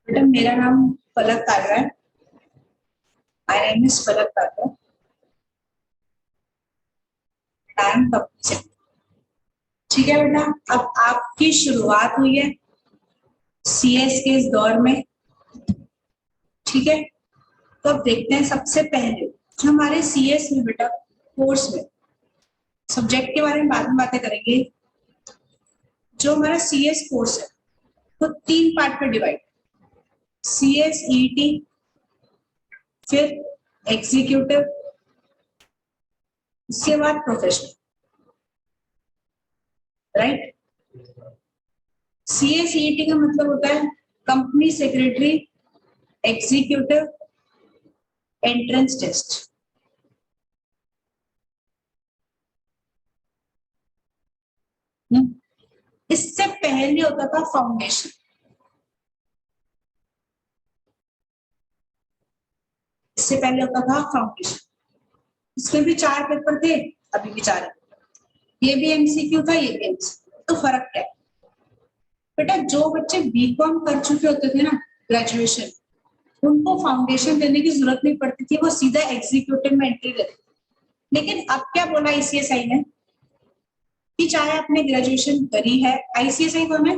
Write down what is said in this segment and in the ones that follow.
बेटा मेरा नाम पलक कालरा है। My name is Palak Kalra. I am company secretary. ठीक है बेटा, अब आपकी शुरुआत हुई है सीएस के इस दौर में। ठीक है, तो अब देखते हैं सबसे पहले जो हमारे सीएस में बेटा कोर्स में सब्जेक्ट के बारे में बाद में बातें करेंगे। जो हमारा सीएस कोर्स है वो 3 पार्ट में डिवाइड, सीएस ईटी, फिर एग्जीक्यूटिव, उसके बाद प्रोफेशनल। राइट, सीएसईटी का मतलब होता है company secretary executive entrance test. इससे पहले होता था फाउंडेशन। इससे पहले होता था फाउंडेशन। इसमें भी 4 पेपर थे, अभी भी 4 है। ये भी एमसीक्यू था, ये भी एमसीक्यू। तो फर्क क्या है बेटा, जो बच्चे बीकॉम कर चुके होते थे ना ग्रेजुएशन, उनको फाउंडेशन देने की जरूरत नहीं पड़ती थी, वो सीधा एग्जीक्यूटिव में एंट्री लेते। लेकिन अब क्या बोला आईसीएसआई ने कि चाहे आपने ग्रेजुएशन करी है, आईसीएसआई कौन है?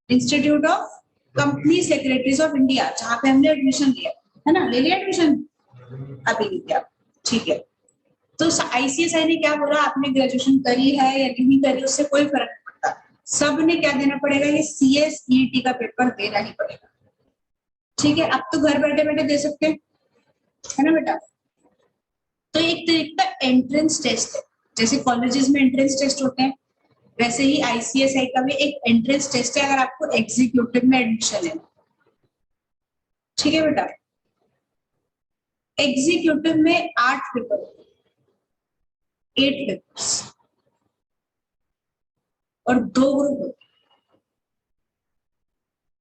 Institute of company secretaries of India, जहां पे हमने एडमिशन लिया है ना। ले लिया एडमिशन? अभी नहीं किया। ठीक है, तो आईसीएसआई ने क्या बोला, आपने ग्रेजुएशन करी है या नहीं करी उससे कोई फर्क नहीं पड़ता, सब ने क्या देना पड़ेगा, ये सीएसईटी का पेपर देना ही पड़ेगा। ठीक है, अब तो घर बैठे बैठे दे सकते हैं, है ना बेटा। तो एक तरीके का एंट्रेंस टेस्ट है, जैसे कॉलेजेस में एंट्रेंस टेस्ट होते हैं, वैसे ही आईसीएसआई का भी एक एंट्रेंस टेस्ट है अगर आपको एग्जीक्यूटिव में एडमिशन लेना। ठीक है बेटा, एग्जीक्यूटिव में 8 पेपर, 8 पेपर्स और 2 ग्रुप होते हैं।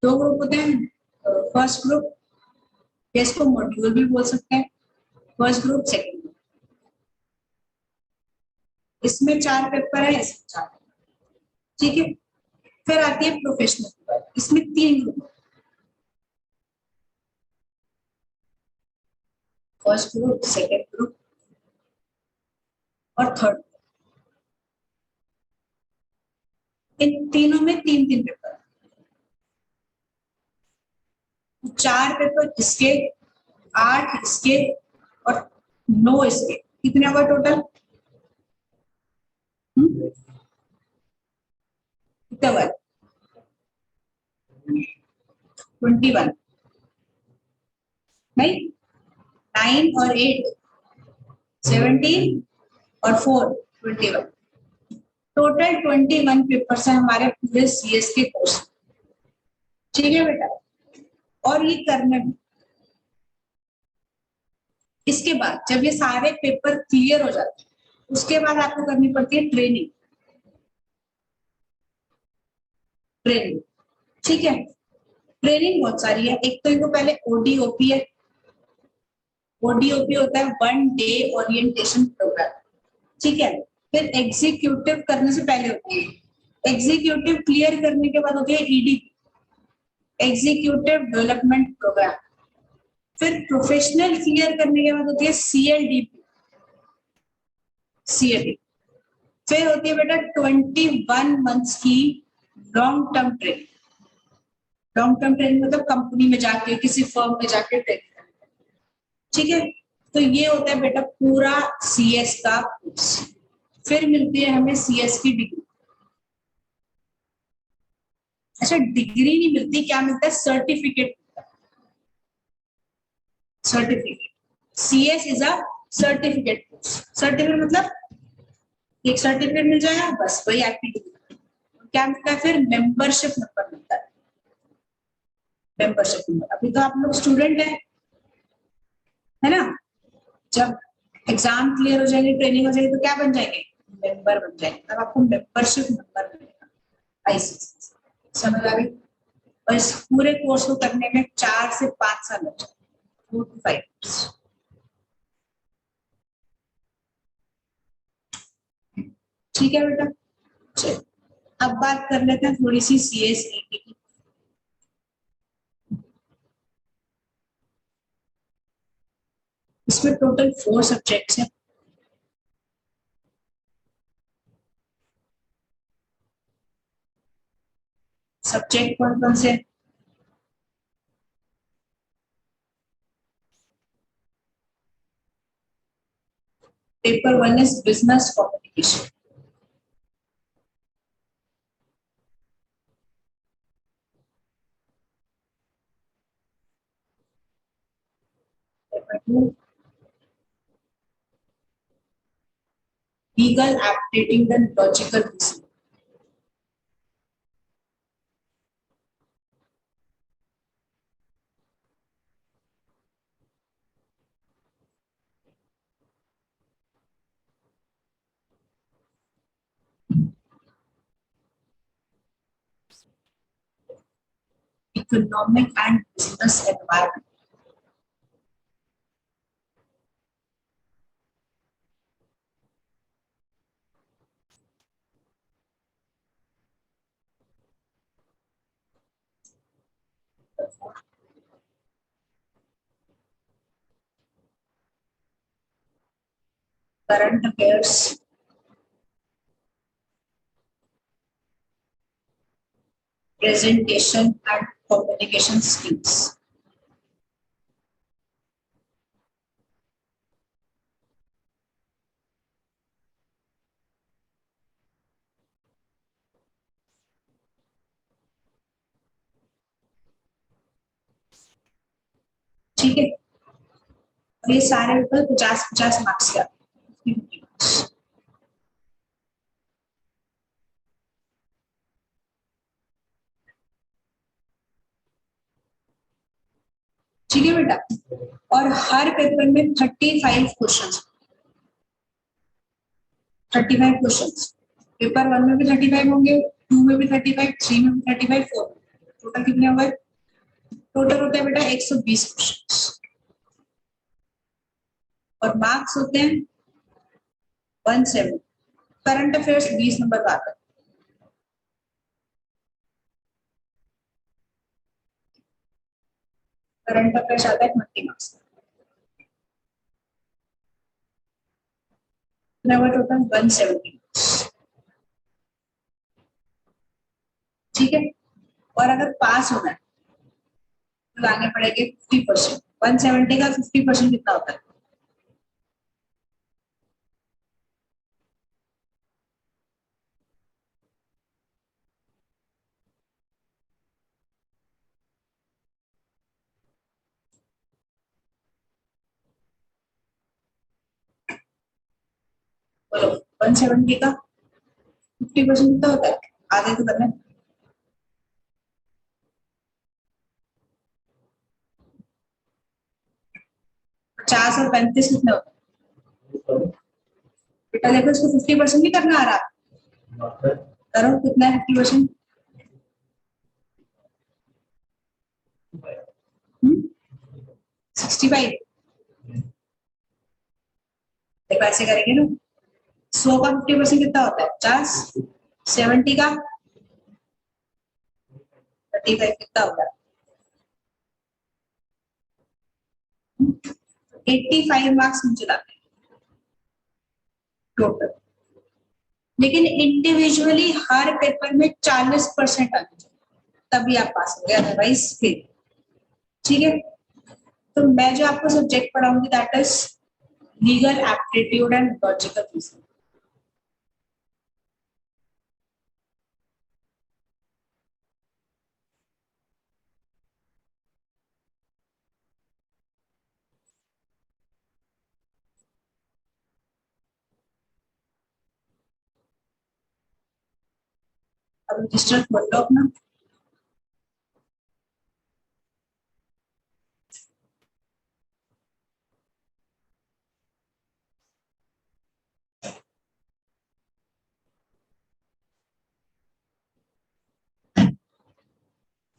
2 ग्रुप होते हैं, फर्स्ट ग्रुप, इसको मॉड्यूल भी बोल सकते हैं, फर्स्ट ग्रुप सेकंड ग्रुप। इसमें 4 पेपर है, इसमें 4। ठीक है, फिर आती है प्रोफेशनल पेपर, इसमें 3 group, first group, second group और थर्ड। इन तीनों में 3-3 पेपर, 4 पेपर इसके, 8 इसके और 9 इसके। कितने हुआ टोटल? कितना हुआ? 21 नहीं, 9 और 8 17 और 4 21, टोटल 21 पेपर है हमारे पूरे सीएस के कोर्स। ठीक है बेटा, और ये करने में इसके बाद जब ये सारे पेपर क्लियर हो जाते हैं, उसके बाद आपको करनी पड़ती है ट्रेनिंग। ट्रेनिंग, ठीक है, ट्रेनिंग बहुत सारी है। एक तो इनको पहले ओडीओपी है। ओडीओपी होता है 1 डे ओरिएंटेशन प्रोग्राम। ठीक है, फिर एग्जीक्यूटिव करने से पहले होती है, एग्जीक्यूटिव क्लियर करने के बाद होती है ईडीपी, एग्जीक्यूटिव डेवलपमेंट प्रोग्राम। फिर प्रोफेशनल क्लियर करने के बाद होती है सीएलडीपी, सीएलडी। फिर होती है बेटा 21 मंथ्स की long term training. Long term training मतलब कंपनी में जाके, किसी फर्म में जाके ट्रेनिंग करना। ठीक है, तो ये होता है बेटा पूरा सीएस का कोर्स। फिर मिलती है हमें सीएस की डिग्री। अच्छा, डिग्री नहीं मिलती, क्या मिलता है? Certificate. Certificate, CS is a certificate course. Certificate मतलब एक सर्टिफिकेट मिल जाएगा, बस वही आपकी डिग्री। क्या मिलता है? फिर मेंबरशिप नंबर मिलता है। मेंबरशिप नंबर, अभी तो आप लोग स्टूडेंट है ना। जब एग्जाम क्लियर हो जाएंगे, ट्रेनिंग हो जाएगी, तो क्या बन जाएंगे? मेंबर बन जाएंगे। तब आपको मेंबरशिप नंबर मिलेगा आईसीएसआई। समझ आ गई? और इस पूरे कोर्स को करने में 4 से 5 साल लग जाते, 4 to 5 years। ठीक है बेटा, चलो अब बात कर लेते हैं थोड़ी सी सीएसईटी की। इसमें टोटल 4 सब्जेक्ट्स हैं। सब्जेक्ट कौन कौन से? Paper 1 is business communication. Paper 2 legal aptitude and logical reasoning. Economic and business environment. Current affairs. Presentation and communication skills. ठीक है, और ये सारे पेपर 50-50 मार्क्स के आते हैं। ठीक है बेटा, और हर पेपर में 35 क्वेश्चन। 35 क्वेश्चन। पेपर 1 में भी 35 होंगे, 2 में भी 35, 3 में भी 35, 4 में। टोटल कितने हो गए? टोटल होता है बेटा 120 क्वेश्चन, और मार्क्स होते हैं 170। करंट अफेयर्स 20 नंबर का आता है। करंट अफेयर्स आता है 20 मार्क्स। टोटल 170। ठीक है, और अगर पास होना है तो लाने पड़ेंगे 50%। 170 का 50% कितना होता है? बोलो, 170 का 50% कितना होता है? आगे तो करना है। 50 और 35 कितने होते हैं? बेटा देखो, इसको 50% नहीं करना आ रहा, करो कितना है 50%? 65। देखो ऐसे करेंगे ना, 100 का 50% कितना होता है? 50। 70 का 35 कितना होता है? 85 मार्क्स मुझे लाते हैं टोटल। लेकिन इंडिविजुअली हर पेपर में 40% आने चाहिए, तभी आप पास होंगे, अदरवाइज फेल। ठीक है, तो मैं जो आपको सब्जेक्ट पढ़ाऊंगी that is legal aptitude and logical reasoning. अब रजिस्टर खोल लो अपना।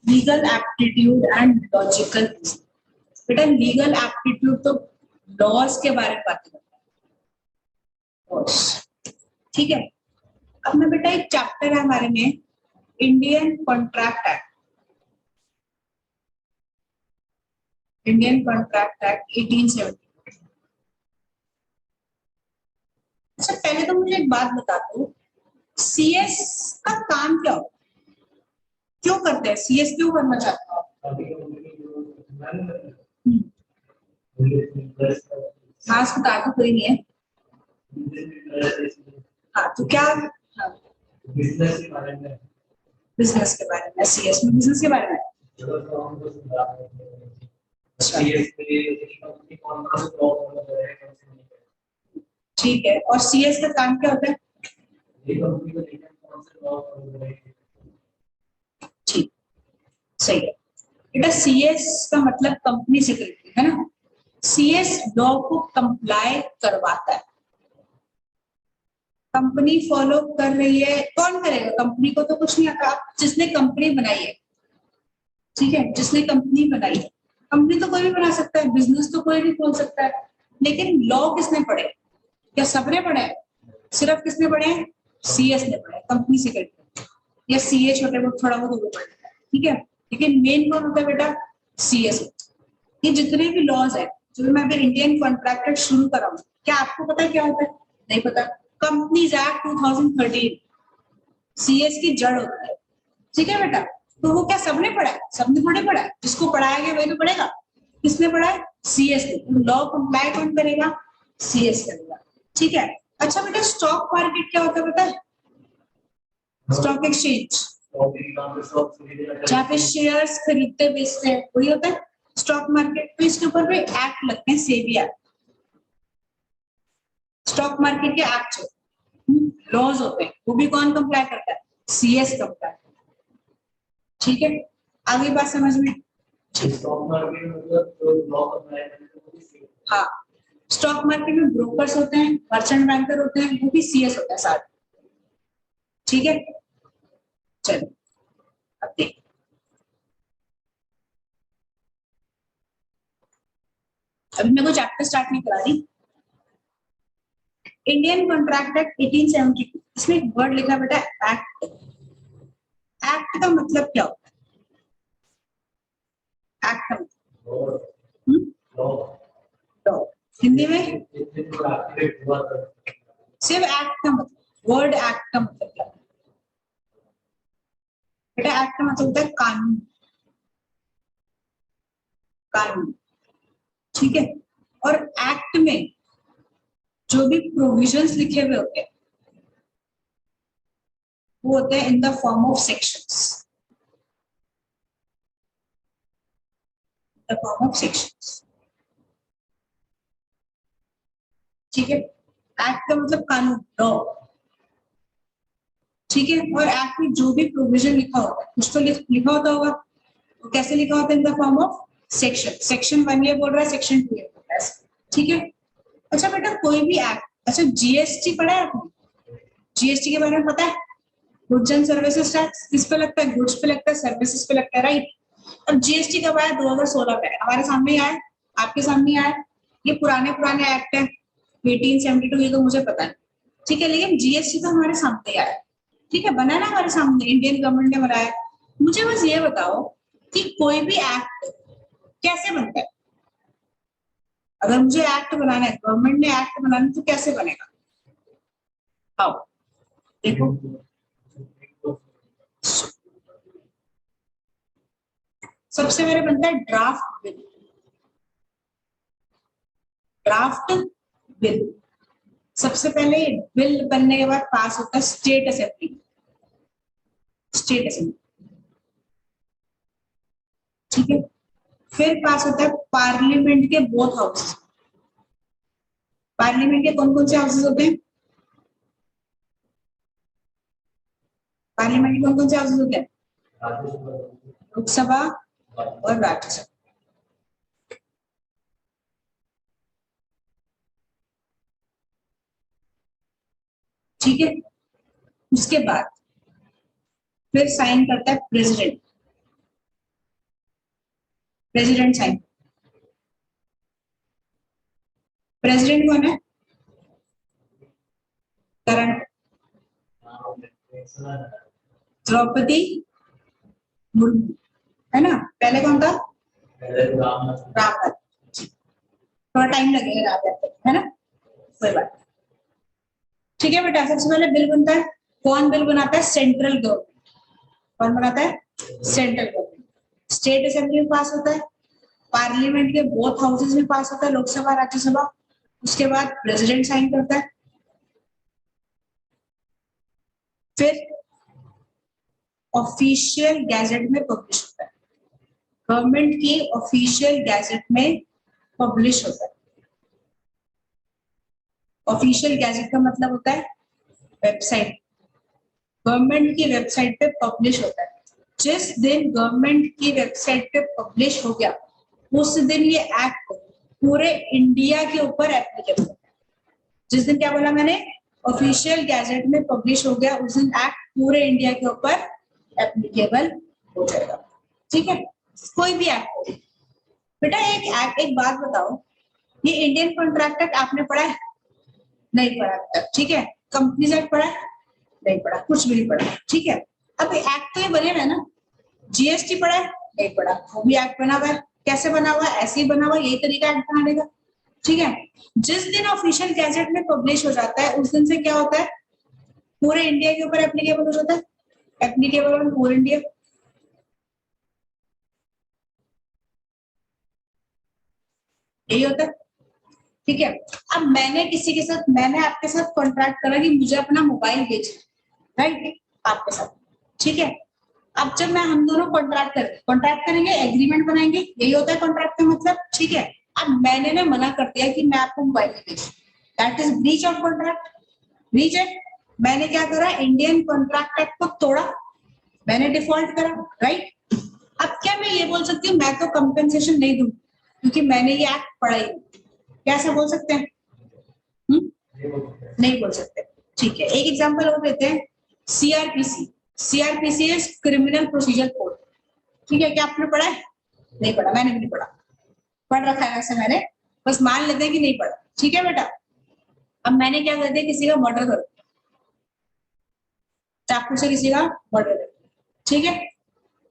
Legal aptitude and logical reasoning. बेटा लीगल एप्टीट्यूड तो लॉज के बारे में बातें करता है। ठीक है, अब मैं बेटा एक चैप्टर है हमारे में, Indian contract act. Indian contract act 1870। अच्छा पहले तो मुझे एक बात बता दो, सीएस का काम क्या होता है, क्यों करते हैं, सीएस क्यों करना चाहते हो आप? हम्म, हाँ बता दो, कोई नहीं है। हाँ तो क्या, हाँ बिजनेस के बारे में, बिजनेस के बारे में, सीएस में बिजनेस के बारे में। ठीक है, और सीएस का काम क्या होता है? ठीक, सही है बेटा। सीएस का मतलब कंपनी सेक्रेटरी है ना। सीएस लॉ को कंप्लाई करवाता है, कंपनी फॉलो कर रही है, कौन करेगा, कंपनी को तो कुछ नहीं आता, जिसने कंपनी बनाई है, ठीक है, जिसने कंपनी बनाई है। कंपनी तो कोई भी बना सकता है, बिजनेस तो कोई भी खोल सकता है, लेकिन लॉ किसने पढ़े, क्या सबने पढ़े हैं? सिर्फ किसने पढ़े हैं? सीएस ने पढ़े, कंपनी सेक्रेटरी या सीए छोटे बहुत थोड़ा बहुत वो पढ़े, ठीक है। लेकिन मेन कौन होता है बेटा? सीएस। ये जितने भी लॉज है, जो मैं अभी इंडियन कॉन्ट्रैक्ट शुरू कर रहा हूँ, क्या आपको पता है क्या होता है? नहीं पता। कंपनीज एक्ट 2013 सीएस की जड़ होती है, ठीक है बेटा। तो वो क्या सबने पढ़ा है? सबने थोड़े पढ़ा है, जिसको पढ़ाया गया वही तो पढ़ेगा। किसने पढ़ा है? सीएस ने। लॉ कंप्लाई कौन करेगा? सीएस करेगा, ठीक है। अच्छा बेटा, स्टॉक मार्केट क्या होता है पता है? स्टॉक एक्सचेंज, जहाँ पे शेयर्स खरीदते बेचते हैं, वही होता है स्टॉक मार्केट। तो इसके ऊपर भी एक्ट लगते हैं, सेबी एक्ट, स्टॉक मार्केट के एक्ट लॉज होते हैं, वो भी कौन कंप्लाई करता है? सीएस कंप्लाई, ठीक है। आगे बात समझ में? स्टॉक मार्केट में मतलब जो लॉ अप्लाई करते हैं, हाँ, स्टॉक मार्केट में ब्रोकर्स होते हैं, मर्चेंट बैंकर होते हैं, वो भी सीएस होता है साथ, ठीक है। चलो अब देख, अभी मैं कोई चैप्टर स्टार्ट नहीं करा रही। इंडियन कॉन्ट्रैक्ट एक्ट 1872, इसमें एक वर्ड लिखा है बेटा, एक्ट। एक्ट का मतलब क्या होता है? एक्ट का मतलब लॉ, हिंदी में सिर्फ एक्ट का मतलब, वर्ड एक्ट का मतलब क्या है बेटा? एक्ट का मतलब होता है कानून, कानून, ठीक है। और एक्ट में जो भी प्रोविजंस लिखे हुए होते हैं, वो होते हैं in the form of sections, the form of sections, ठीक है। एक्ट का मतलब कानून, लॉ, ठीक है। और एक्ट में जो भी प्रोविजन लिखा होता है, कुछ तो लिखा होता होगा, तो कैसे लिखा होता है? In the form of section. Section 1 ये बोल रहा है, सेक्शन 2 ये बोल रहा है, ठीक है। अच्छा बेटा, कोई भी एक्ट, अच्छा जीएसटी पढ़ा है आपने? जीएसटी के बारे में पता है? गुड्स एंड सर्विसेज टैक्स किस पे लगता है? गुड्स पे लगता है, सर्विसेज पे लगता है, राइट। अब जीएसटी कब आया? 2016 में हमारे सामने ही आया, आपके सामने ही आया। ये पुराने पुराने एक्ट है, 1872, ये तो मुझे पता है, ठीक है। लेकिन जीएसटी तो हमारे सामने ही आया, ठीक है, बना ना हमारे सामने, इंडियन गवर्नमेंट ने बनाया। मुझे बस ये बताओ कि कोई भी एक्ट कैसे बनता है? अगर मुझे एक्ट बनाना है, गवर्नमेंट ने एक्ट बनाना है, तो कैसे बनेगा? आओ देखो, सबसे पहले बनता है ड्राफ्ट बिल। ड्राफ्ट बिल, सबसे पहले बिल बनने के बाद पास होता है स्टेट असेंबली, स्टेट असेंबली, ठीक है। फिर पास होता है पार्लियामेंट के बोथ हाउसेस। पार्लियामेंट के कौन कौन से हाउसेस होते हैं? पार्लियामेंट के कौन कौन से हाउसेस होते हैं? लोकसभा और राज्यसभा, ठीक है। उसके बाद फिर साइन करता है प्रेसिडेंट, प्रेसिडेंट साइन। प्रेसिडेंट कौन है? करंट, द्रौपदी मुर्मू, है ना। पहले कौन था? रामनाथ। थोड़ा टाइम लगेगा याद करने में, है ना, कोई बात नहीं। ठीक है बेटा, सबसे पहले बिल बनता है, कौन बिल बनाता है? Central government. कौन बनाता है? Central government. स्टेट असेंबली में पास होता है, पार्लियामेंट के बोथ हाउसेज में पास होता है, लोकसभा राज्यसभा। उसके बाद प्रेसिडेंट साइन करता है, फिर ऑफिशियल गैजेट में पब्लिश होता है, गवर्नमेंट की ऑफिशियल गैजेट में पब्लिश होता है। ऑफिशियल गैजेट का मतलब होता है वेबसाइट, गवर्नमेंट की वेबसाइट पे पब्लिश होता है। जिस दिन गवर्नमेंट की वेबसाइट पे पब्लिश हो गया, उस दिन ये एक्ट पूरे इंडिया के ऊपर एप्लीकेबल है। जिस दिन, क्या बोला मैंने? ऑफिशियल गैजेट में पब्लिश हो गया, उस दिन एक्ट पूरे इंडिया के ऊपर एप्लीकेबल हो जाएगा। ठीक है, कोई भी एक्ट हो। बेटा एक एक्ट, एक बात बताओ, ये इंडियन कॉन्ट्रैक्ट एक्ट आपने पढ़ा है? नहीं पढ़ा तक, ठीक है। कंपनीज एक्ट पढ़ा है? नहीं पढ़ा, कुछ भी नहीं पढ़ा, ठीक है। अब एक्ट तो ये बने हुए ना। जीएसटी पढ़ा है? नहीं पढ़ा, वो भी एक्ट बना हुआ है। कैसे बना हुआ है? ऐसे ही बना हुआ है, यही तरीका एक्ट बनाने का, ठीक है। जिस दिन ऑफिशियल गैजेट में पब्लिश हो जाता है, उस दिन से क्या होता है? पूरे इंडिया के ऊपर एप्लीकेबल हो जाता है, एप्लीकेबल ऑन पूरे इंडिया। यही होता है, ठीक है। अब मैंने किसी के साथ, मैंने आपके साथ कॉन्ट्रैक्ट करा कि मुझे अपना मोबाइल बेचना, राइट, आपके साथ, ठीक है। अब जब मैं, हम दोनों कॉन्ट्रैक्ट करेंगे, एग्रीमेंट बनाएंगे, यही होता है कॉन्ट्रैक्ट का मतलब, ठीक है। अब मैंने ना मना कर दिया कि मैं आपको मोबाइल नहीं बेचूं, that is breach of contract, breach है। मैंने क्या करा? इंडियन कॉन्ट्रैक्ट एक्ट को तोड़ा, मैंने डिफॉल्ट करा, राइट। अब क्या मैं ये बोल सकती हूँ मैं तो कंपेंसेशन नहीं दूं क्योंकि मैंने ये एक्ट पढ़ा ही नहीं? कैसे बोल सकते हैं? नहीं बोल सकते, ठीक है। एक एग्जांपल और देते हैं, CrPC. CrPC is criminal procedure code, ठीक है। क्या आपने पढ़ा है? नहीं पढ़ा, मैंने भी नहीं पढ़ा, पढ़ रखा है वैसे मैंने, बस मान लेते हैं कि नहीं पढ़ा, ठीक है बेटा। अब मैंने क्या कर दिया? किसी का मर्डर कर दिया, चाकू से किसी का मर्डर कर दिया, ठीक है।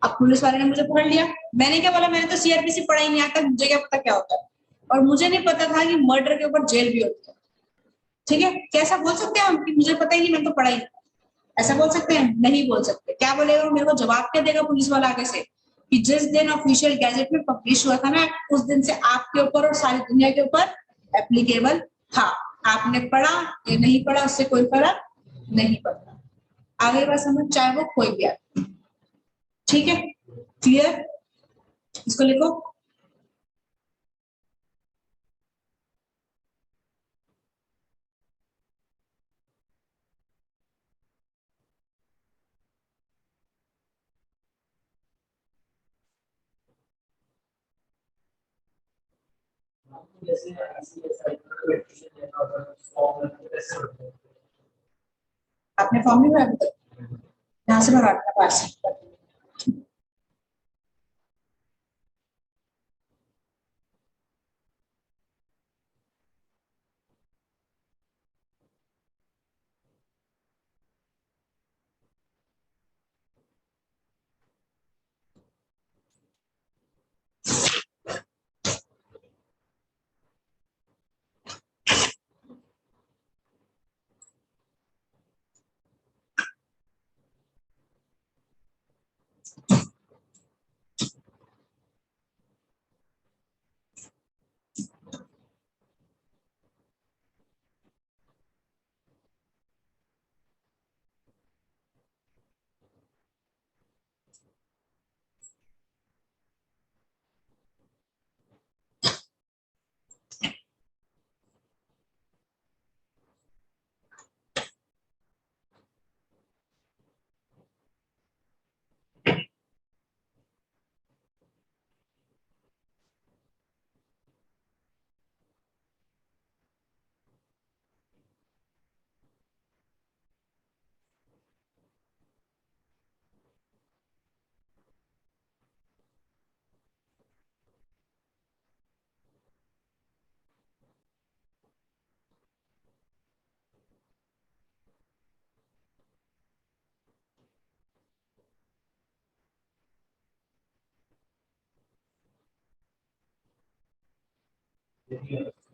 अब पुलिस वाले ने मुझे पकड़ लिया, मैंने क्या बोला? मैंने तो सीआरपीसी पढ़ा ही नहीं, आता मुझे क्या पता क्या होता है। और मुझे नहीं पता था कि मर्डर के ऊपर जेल भी होती है, ठीक है। कैसा बोल सकते हैं हम कि मुझे पता ही नहीं, मैंने तो पढ़ा ही नहीं? ऐसा बोल सकते हैं? नहीं बोल सकते। क्या बोलेगा मेरे को? जवाब क्या देगा पुलिस वाला आगे से कि जिस दिन ऑफिशियल गैजेट में पब्लिश हुआ था ना, उस दिन से आपके ऊपर और सारी दुनिया के ऊपर एप्लीकेबल था। आपने पढ़ा या नहीं पढ़ा, उससे कोई फर्क नहीं पड़ता। आगे बात समझ, चाहे वो कोई भी आए, ठीक है। क्लियर? इसको लिखो। जैसे ऐसी एप्लीकेशन लेना होता है, फॉर्म भरना होता है, कैसे भरते हैं? आपने फॉर्म नहीं भरा अभी तक? यहाँ से भरा अपना पास।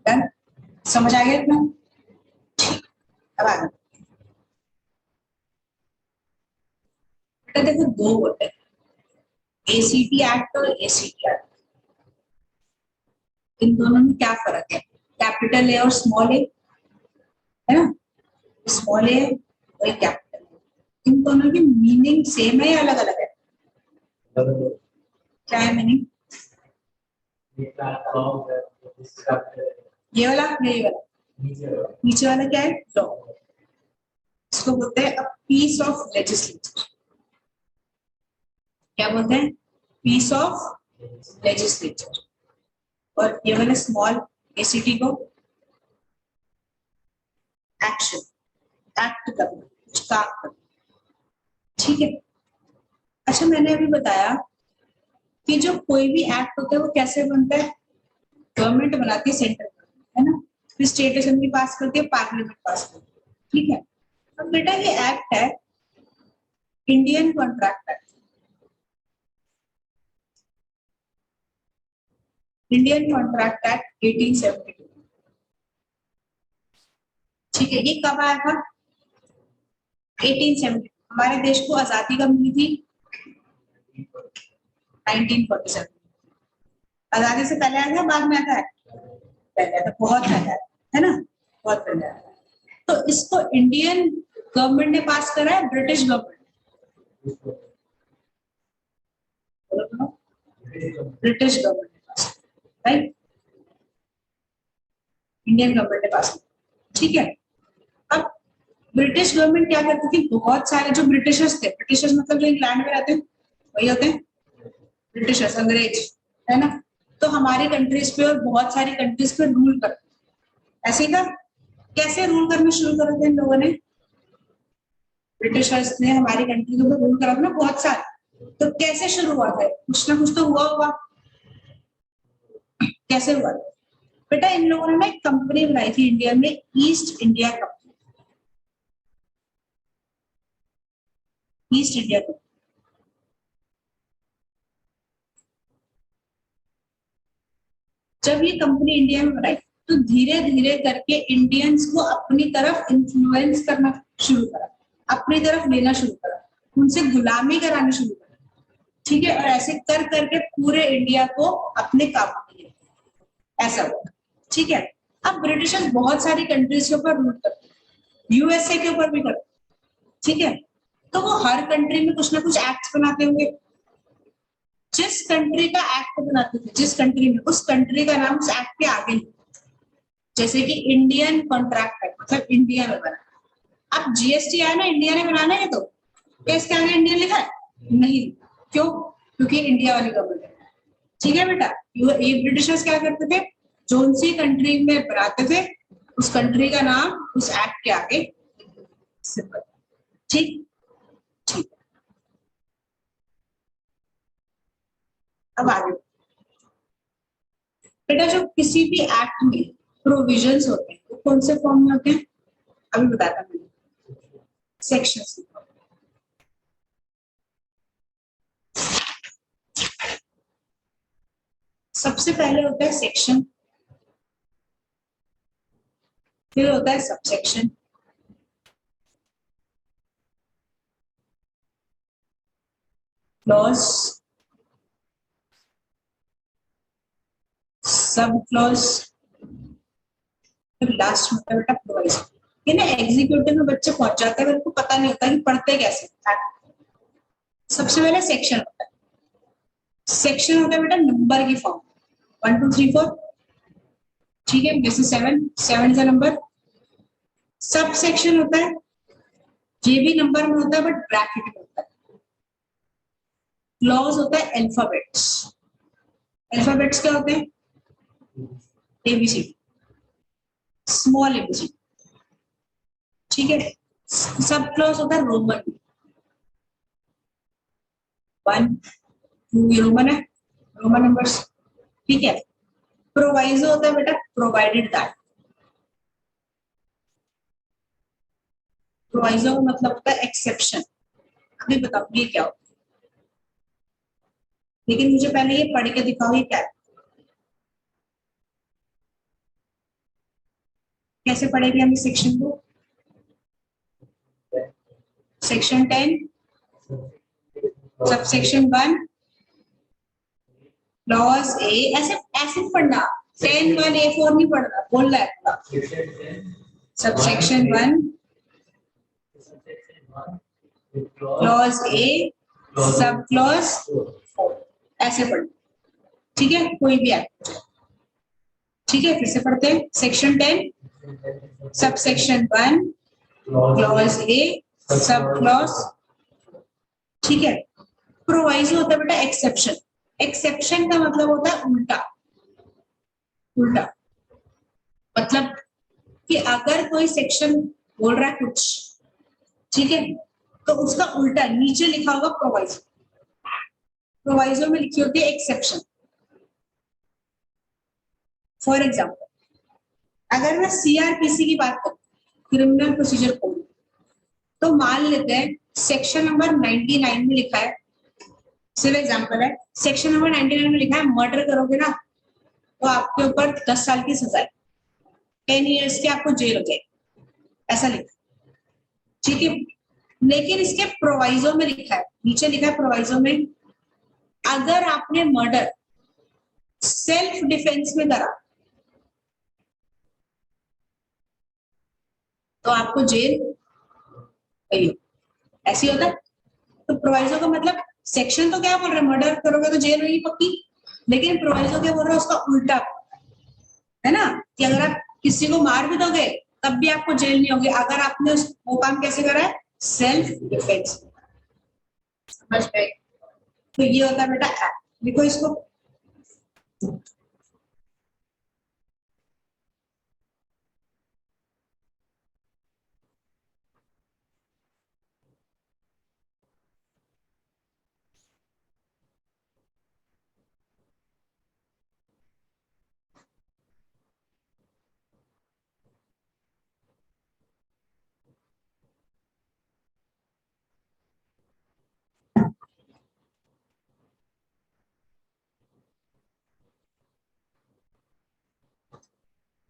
डन? समझ आ गया इतना? अब आगे बेटा देखो दो होते हैं, एसीटी एक्ट और एसीटी एक्ट। इन दोनों में क्या फर्क है? कैपिटल ए और स्मॉल ए, है ना? स्मॉल ए और कैपिटल ए, इन दोनों की मीनिंग सेम है या अलग अलग है? क्या है मीनिंग? ये वाला या ये वाला? नीचे वाला क्या है? लॉ। इसको बोलते हैं अ पीस ऑफ लेजिस्लेचर। क्या बोलते हैं? Piece of legislature. और ये वाला स्मॉल एसीटी को एक्शन, एक्ट करना, कुछ काम करना। ठीक है। अच्छा मैंने अभी बताया कि जो कोई भी एक्ट होता है वो कैसे बनता है? गवर्नमेंट बनाती है, सेंट्रल गवर्नमेंट, है ना? फिर स्टेट असेंबली पास करती है, पार्लियामेंट पास करती है। ठीक है। अब बेटा ये एक्ट है Indian contract act. Indian contract act 1872। ठीक है। ये कब आया था? 1870। हमारे देश को आजादी कब मिली थी? 1947। आजादी से पहले आया था, बाद में आया था? पहले आया था, बहुत पहले आया था, है ना? बहुत पहले आया था। तो इसको इंडियन गवर्नमेंट ने पास करा है, ब्रिटिश गवर्नमेंट? ब्रिटिश गवर्नमेंट ने पास, राइट? इंडियन गवर्नमेंट ने पास। ठीक है। अब ब्रिटिश गवर्नमेंट क्या करती थी? बहुत सारे जो ब्रिटिशर्स थे, ब्रिटिशर्स मतलब जो इंग्लैंड में रहते हैं वही होते हैं ब्रिटिशर्स, अंग्रेज, है ना? तो हमारी कंट्रीज पे और बहुत सारी कंट्रीज पे रूल करते। ऐसे ही था। कैसे रूल करना शुरू कर थे इन लोगों ने? ब्रिटिशर्स ने हमारी कंट्री के ऊपर रूल करा था ना बहुत सारे। तो कैसे शुरू हुआ था? कुछ ना कुछ तो हुआ होगा। कैसे हुआ था? बेटा इन लोगों ने एक कंपनी बनाई थी इंडिया में, east India company. East India company. जब ये कंपनी इंडिया में बनाई तो धीरे धीरे करके इंडियंस को अपनी तरफ इन्फ्लुएंस करना शुरू करा, अपनी तरफ लेना शुरू करा, उनसे गुलामी करानी शुरू करा। ठीक है। और ऐसे कर करके पूरे इंडिया को अपने काबू में लिया, ऐसा हुआ। ठीक है। अब ब्रिटिशर्स बहुत सारी कंट्रीज के ऊपर रूल करते, यूएसए के ऊपर भी करते। ठीक है। तो वो हर कंट्री में कुछ ना कुछ एक्ट बनाते होंगे। जिस कंट्री का एक्ट बनाते थे, जिस कंट्री में, उस कंट्री का नाम उस एक्ट के आगे लिखते। जैसे कि इंडियन कॉन्ट्रैक्ट एक्ट, मतलब इंडिया में बना। अब जीएसटी आया ना, इंडिया ने बनाना है, तो इसके आगे इंडियन लिखा है? नहीं। क्यों? क्योंकि इंडिया वाली गवर्नमेंट है। ठीक है बेटा। ये ब्रिटिशर्स क्या करते थे? जो सी कंट्री में बनाते थे उस कंट्री का नाम उस एक्ट के आगे सिंपल। ठीक। ठीक। अब आगे बेटा, जो किसी भी एक्ट में प्रोविजंस होते हैं वो कौन से फॉर्म में होते हैं? अभी बताता मैंने, सेक्शंस। सबसे पहले होता है सेक्शन, फिर होता है सबसेक्शन, क्लॉज, सब क्लॉज, फिर लास्ट में होता है बेटा प्रोविजन। ये ना एग्जीक्यूटिव में बच्चे पहुंच जाते हैं, उनको पता नहीं होता कि पढ़ते कैसे। सबसे पहले सेक्शन होता है। सेक्शन होता है बेटा नंबर की फॉर्म, 1 2 3 4। ठीक है। जैसे 7, 7 is a number. Sub section होता है, ये भी नंबर में होता है बट ब्रैकेट में होता है। क्लॉज होता है अल्फाबेट्स। अल्फाबेट्स क्या होते हैं? ABC, small ABC. ठीक है। सब क्लॉज होता है रोमन, 1 2, ये रोमन है, रोमन नंबर्स। ठीक है। प्रोवाइजो होता है बेटा प्रोवाइडेड दैट। प्रोवाइजो का मतलब होता है एक्सेप्शन। अभी बताओ ये क्या होता है, लेकिन मुझे पहले ये पढ़ के दिखाओ ये क्या है। कैसे पढ़ेंगे हम इस सेक्शन को? सेक्शन 10 सबसेक्शन 1 क्लॉज ए, ऐसे ऐसे नहीं पढ़ना, 10(1)(a)(4) नहीं पढ़ना, बोल रहा है पूरा। Subsection 1 clause A sub clause 4, ऐसे पढ़ना, ठीक है, कोई भी एक्ट, ठीक है। फिर से पढ़ते हैं, section 10 subsection 1 clause A sub clause, ठीक है। प्रोवाइजो होता है बेटा एक्सेप्शन, एक्सेप्शन का मतलब होता है उल्टा, उल्टा मतलब कि अगर कोई सेक्शन बोल रहा है कुछ, ठीक है, तो उसका उल्टा नीचे लिखा होगा प्रोवाइजो, प्रोवाइजो में लिखी होती है एक्सेप्शन। फॉर एग्जाम्पल, अगर मैं सीआरपीसी की बात करूं, क्रिमिनल प्रोसीजर कोड, तो मान लेते हैं सेक्शन नंबर 99 में लिखा है, सिर्फ एग्जांपल है, सेक्शन नंबर 99 में लिखा है मर्डर करोगे ना तो आपके ऊपर 10 साल की सजा है, 10 इयर्स की आपको जेल हो जाएगी, ऐसा लिखा, ठीक है। लेकिन इसके प्रोवाइजो में लिखा है, नीचे लिखा है प्रोवाइजो में, अगर आपने मर्डर सेल्फ डिफेंस में करा तो आपको जेल, ऐसी होता है। तो प्रोवाइजो का मतलब, सेक्शन तो क्या बोल रहे हैं, मर्डर करोगे तो जेल होगी पक्की, लेकिन प्रोवाइजो क्या बोल रहा है, उसका उल्टा है ना, कि अगर आप किसी को मार भी दोगे तब भी आपको जेल नहीं होगी, अगर आपने वो काम कैसे करा है, सेल्फ डिफेंस, समझ गए। तो ये होता है बेटा एक्ट, लिखो इसको।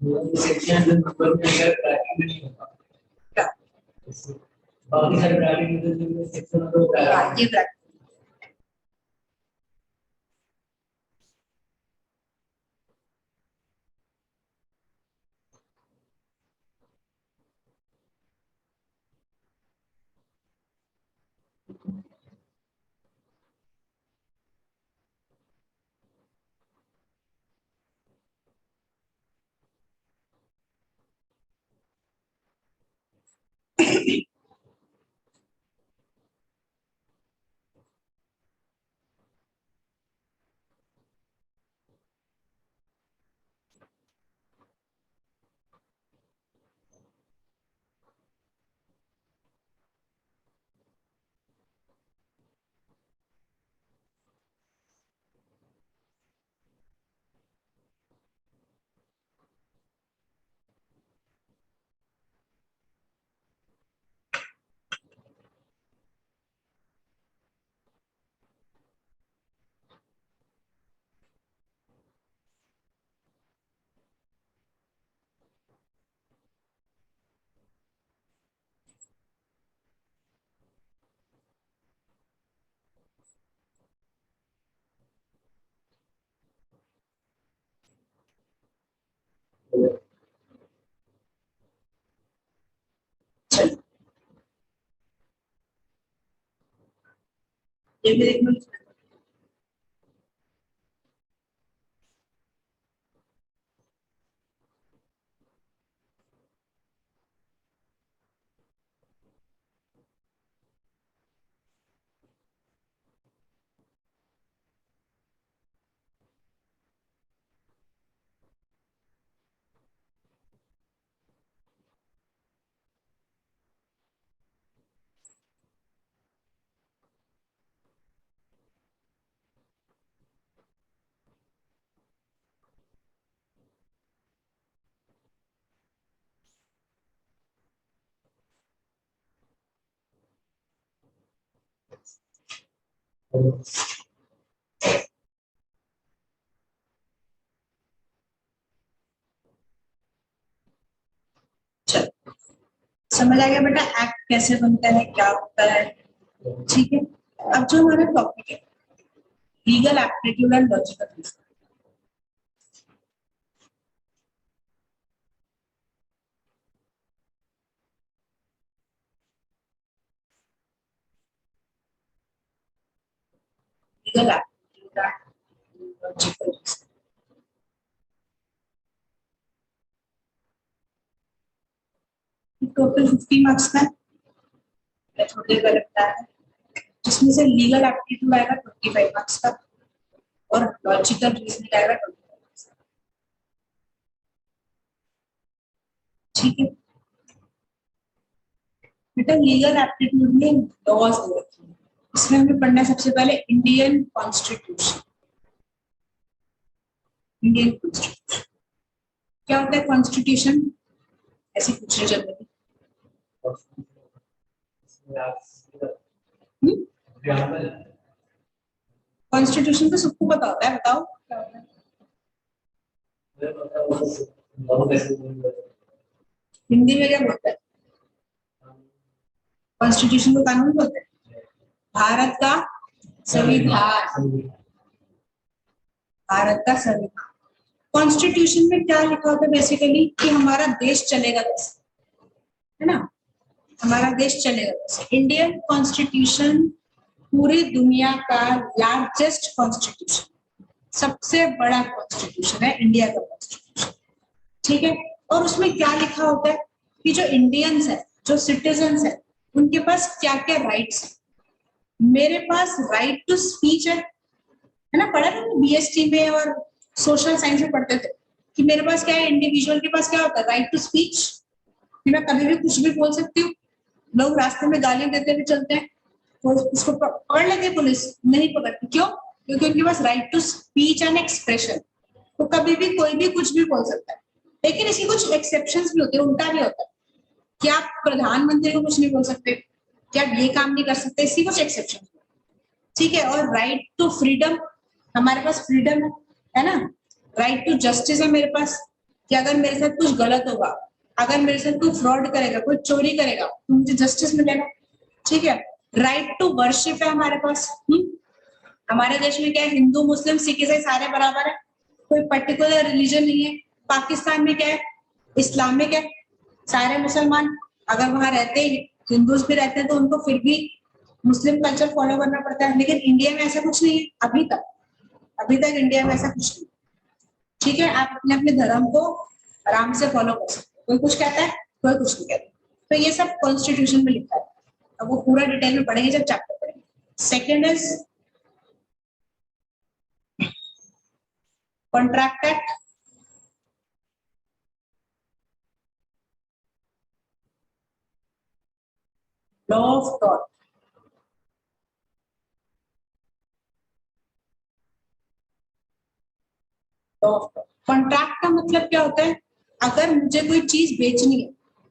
सेक्शन नंबर में अगर ब्रैकेट में नहीं होगा, बाकी सारे ब्रैकेट में सेक्शन नंबर ये ब्रैकेट ये भी देखना। चलो समझ आ गया बेटा एक्ट कैसे बनता है, क्या होता है, ठीक है। अब जो हमारा टॉपिक है legal aptitude and logical reasoning, legal aptitude and logical reasoning. Total 50 marks का थोड़ी देर लगता है, जिसमें से लीगल एप्टीट्यूड आएगा 25 मार्क्स का और लॉजिकल रीजनिंग आएगा 25 मार्क्स का। ठीक है बेटा, लीगल एप्टीट्यूड में लॉज दे रखे हैं, इसमें हमें पढ़ना है सबसे पहले इंडियन कॉन्स्टिट्यूशन। इंडियन कॉन्स्टिट्यूशन क्या होता है? कॉन्स्टिट्यूशन ऐसे पूछने जनरली कॉन्स्टिट्यूशन तो सबको पता होता है, बताओ क्या होता है? हिंदी में क्या बोलते हैं? कॉन्स्टिट्यूशन को कानून बोलते हैं, भारत का संविधान, भारत का संविधान। कॉन्स्टिट्यूशन में क्या लिखा होता है बेसिकली कि हमारा देश चलेगा कैसे, है ना, हमारा देश चलेगा कैसे। इंडियन कॉन्स्टिट्यूशन पूरी दुनिया का लार्जेस्ट कॉन्स्टिट्यूशन, सबसे बड़ा कॉन्स्टिट्यूशन है इंडिया का कॉन्स्टिट्यूशन। ठीक है, और उसमें क्या लिखा होता है कि जो इंडियंस है, जो सिटीजन्स है, उनके पास क्या क्या राइट्स है। मेरे पास राइट टू स्पीच है ना, पढ़ा था बीएसटी में और सोशल साइंस में पढ़ते थे कि मेरे पास क्या है, इंडिविजुअल के पास क्या होता है, राइट टू स्पीच, कि मैं कभी भी कुछ भी बोल सकती हूँ। लोग रास्ते में गालियां देते हुए चलते हैं तो उसको पकड़ लेते हैं पुलिस, नहीं पकड़ती, क्यों? क्योंकि उनके पास right to speech and expression, तो कभी भी कोई भी कुछ भी बोल सकता है। लेकिन इसकी कुछ एक्सेप्शंस भी होते हैं, उल्टा भी होता है कि आप प्रधानमंत्री को कुछ नहीं बोल सकते, कि आप ये काम नहीं कर सकते, इसकी कुछ एक्सेप्शन। ठीक है, और राइट टू फ्रीडम, हमारे पास फ्रीडम है ना। राइट टू जस्टिस है मेरे पास, कि अगर मेरे साथ कुछ गलत होगा, अगर मेरे साथ कोई फ्रॉड करेगा, कोई चोरी करेगा, तो मुझे जस्टिस मिलेगा। ठीक है, राइट टू वर्शिप है हमारे पास। हमारे देश में क्या है, हिंदू मुस्लिम सिख ईसाई सारे बराबर है, कोई पर्टिकुलर रिलीजन नहीं है। पाकिस्तान में क्या है, इस्लामिक है, सारे मुसलमान। अगर वहां रहते हिंदूज भी रहते हैं तो उनको फिर भी मुस्लिम कल्चर फॉलो करना पड़ता है। लेकिन इंडिया में ऐसा कुछ नहीं है अभी तक, अभी तक इंडिया में ऐसा कुछ नहीं। ठीक है, आप अपने अपने धर्म को आराम से फॉलो कर सकते हो, कोई कुछ कहता है, कोई कुछ नहीं कहता। तो ये सब कॉन्स्टिट्यूशन में लिखा है, अब वो पूरा डिटेल में पढ़ेंगे जब चैप्टर पढ़ेंगे। Second is contract act, law of tort. Contract का मतलब क्या होता है, अगर मुझे कोई चीज बेचनी है,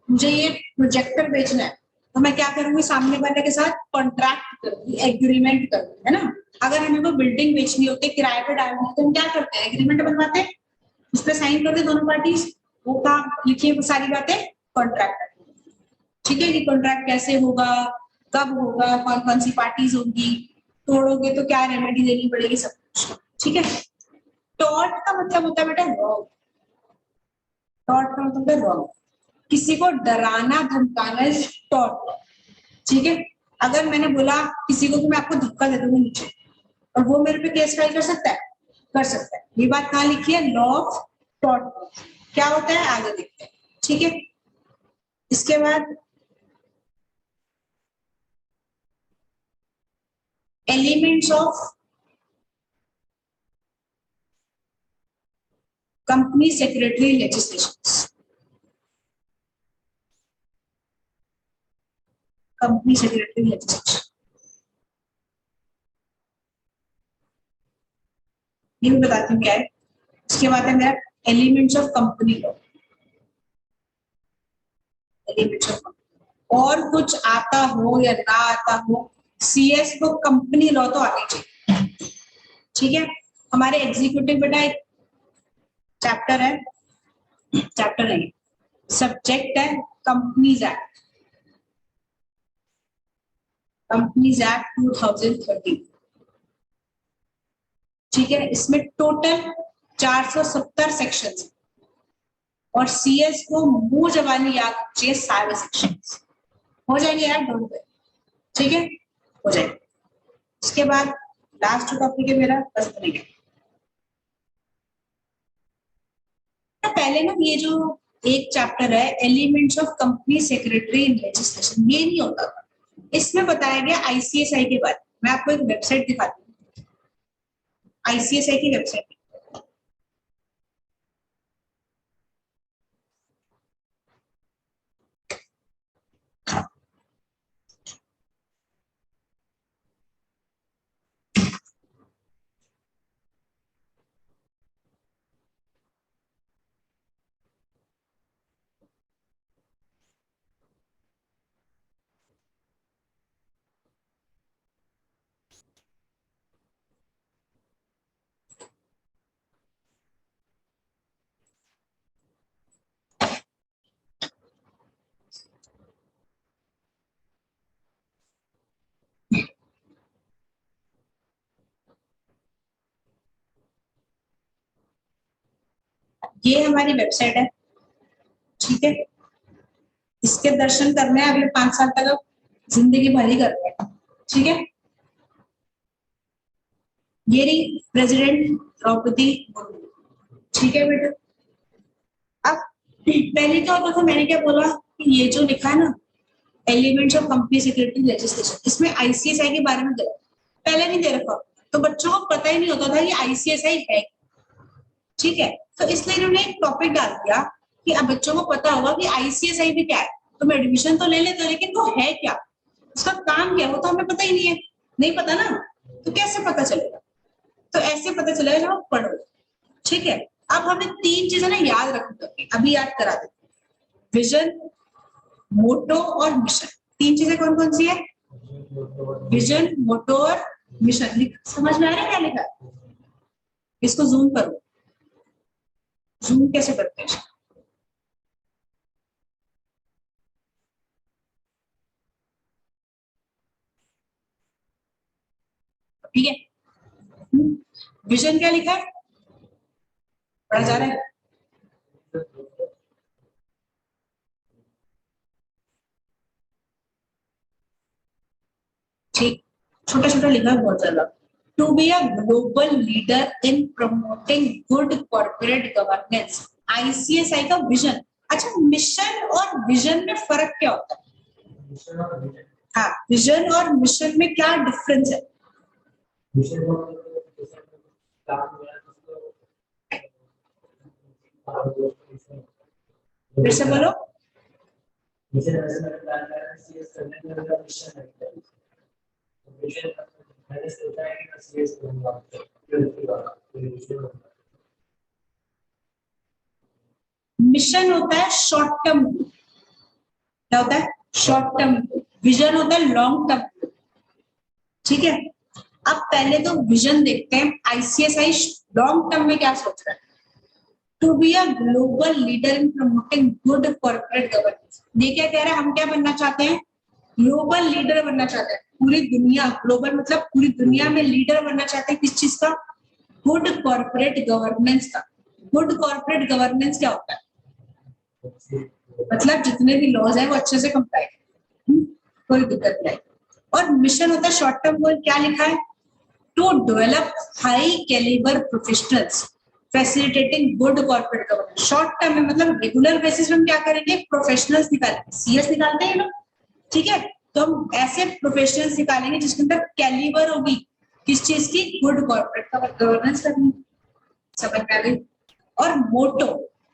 मुझे ये प्रोजेक्टर बेचना है, तो मैं क्या करूंगी, सामने वाले के साथ कॉन्ट्रैक्ट करूंगी, एग्रीमेंट करूंगी, है ना। अगर हमें वो बिल्डिंग बेचनी होती है, किराए पे डालनी है, तो हम क्या करते हैं, एग्रीमेंट बनवाते हैं, उस पर साइन करते दोनों पार्टीज, वो काम लिखिए, वो सारी बातें कॉन्ट्रैक्ट। ठीक है, कि कॉन्ट्रैक्ट कैसे होगा, कब होगा, कौन कौन सी पार्टीज होंगी, तोड़ोगे तो क्या रेमेडी देनी पड़ेगी, सब कुछ। ठीक है, टॉर्ट का मतलब होता है बेटा रॉन्ग, टॉर्ट का मतलब है रॉन्ग, किसी को डराना धमकाना इज टॉर्ट। ठीक है, अगर मैंने बोला किसी को कि मैं आपको धक्का दे दूंगी नीचे, और वो मेरे पे केस फाइल कर सकता है, कर सकता है। ये बात कहाँ लिखी है, लॉ ऑफ टॉर्ट। क्या होता है आगे देखते हैं। ठीक है, इसके बाद elements of company secretary legislation, company secretary legislation, ये भी बताती हूँ क्या है। इसके बाद है मेरा elements of company law, elements of company. और कुछ आता हो या ना आता हो, सीएस को कंपनी लॉ तो आनी चाहिए। ठीक है, हमारे एग्जीक्यूटिव बेटा एक चैप्टर है, चैप्टर नहीं, सब्जेक्ट है कंपनीज एक्ट, कंपनीज एक्ट 2013, ठीक है। इसमें टोटल 470 सेक्शंस और सीएस को मुंह जबानी याद रखिए सारे सेक्शंस। हो जाएंगे यार, डोंट वरी, ठीक है, हो जाएंगे। उसके बाद लास्ट टॉपिक है मेरा बस बनेगा। पहले ना ये जो एक चैप्टर है elements of company secretary in legislation, ये नहीं होता था। इसमें बताया गया आईसीएसआई के बारे में। मैं आपको एक वेबसाइट दिखाती हूँ, आईसीएसआई की वेबसाइट। ये हमारी वेबसाइट है, ठीक है। इसके दर्शन करने हैं अगले 5 साल तक, आप जिंदगी भर ही करते हैं, ठीक है। ये रही प्रेसिडेंट द्रौपदी मुर्मू, ठीक है बेटा। अब पहले क्या होता था, मैंने क्या बोला कि ये जो लिखा है ना elements of company secretary legislation, इसमें आईसीएसआई के बारे में दे रखा, पहले नहीं दे रखा, तो बच्चों को पता ही नहीं होता था ये आईसीएसआई है, ठीक है। तो इसलिए इन्होंने एक टॉपिक डाल दिया कि अब बच्चों को पता होगा कि आईसीएसआई भी क्या है। तो मैं एडमिशन तो ले लेते हो, लेकिन वो है क्या, उसका काम क्या है, वो तो हमें पता ही नहीं है, नहीं पता ना, तो कैसे पता चलेगा। तो ऐसे पता चलेगा जब आप पढ़ो, ठीक है। अब हमें 3 चीजें ना याद रखनी, अभी याद करा देते। विजन, मोटो और मिशन, 3 चीजें कौन कौन सी है? विजन, मोटो और मिशन। समझ में आ रहा है क्या लिखा है? इसको जूम करो, जूम कैसे करते हैं? ठीक है। विजन क्या लिखा है, पढ़ा जा रहा है? ठीक, छोटा छोटा लिखा है बहुत ज्यादा। To be a global leader in promoting good corporate governance, ICSI का विजन। अच्छा, मिशन और विजन में फर्क क्या होता है? हाँ, विजन और मिशन में क्या डिफरेंस है? फिर से बोलो। मिशन होता है शॉर्ट टर्म, क्या होता है? Short term. विजन होता है लॉन्ग टर्म, ठीक है। अब पहले तो विजन देखते हैं, आईसीएसआई लॉन्ग टर्म में क्या सोच रहा है? To be a global leader in promoting good corporate governance. ये क्या कह रहा है, हम क्या बनना चाहते हैं? ग्लोबल लीडर बनना चाहते हैं, पूरी दुनिया, ग्लोबल मतलब पूरी दुनिया में लीडर बनना चाहते हैं किस चीज का? गुड कॉर्पोरेट गवर्नेंस का। गुड कॉर्पोरेट गवर्नेंस क्या होता है? मतलब जितने भी लॉज है वो अच्छे से कंप्लाई करें, कोई दिक्कत नहीं। और मिशन होता है शॉर्ट टर्म गोल, क्या लिखा है? To develop high calibre professionals facilitating good corporate governance. Short term में मतलब रेगुलर बेसिस में हम क्या करेंगे? प्रोफेशनल्स निकालेंगे, सीएस निकालते हैं लोग, ठीक है। तो हम ऐसे प्रोफेशनल्स निकालेंगे जिसके अंदर कैलिबर होगी किस चीज की? गुड कॉर्पोरेट गवर्नेंस करनी। समझ में आ गई? और मोटो,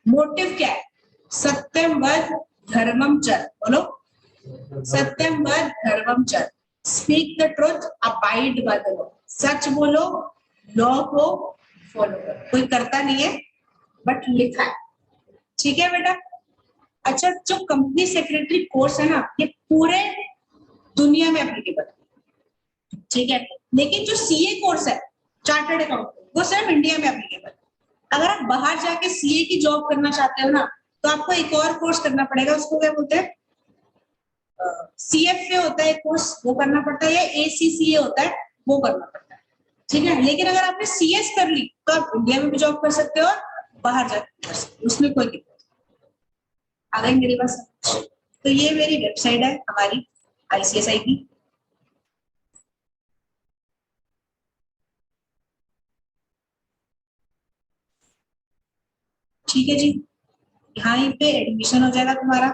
मोटिव क्या है? सत्यम वद धर्मम चर, बोलो सत्यम वद धर्मम चर। Speak the truth, abide by the law. सच बोलो, लॉ को फॉलो करो। कोई करता नहीं है बट लिखा है, ठीक है बेटा। अच्छा, जो कंपनी सेक्रेटरी कोर्स है ना, ये पूरे दुनिया में एप्लीकेबल है, ठीक है। लेकिन जो सीए कोर्स है, चार्टर्ड अकाउंट, वो सिर्फ इंडिया में एप्लीकेबल। अगर आप बाहर जाके सीए की जॉब करना चाहते हो ना, तो आपको एक और कोर्स करना पड़ेगा, उसको क्या बोलते हैं? CFA होता है कोर्स, वो करना पड़ता है, या ACCA होता है, वो करना पड़ता है। ठीक है, लेकिन अगर आपने CS कर ली तो आप इंडिया में भी जॉब कर सकते हो और बाहर जाकर कर सकते हो, उसमें कोई दिक्कत नहीं। आ गई मेरी बात समझ? तो ये मेरी वेबसाइट है हमारी ICSI की। ठीक है जी, यहाँ पे एडमिशन हो जाएगा तुम्हारा।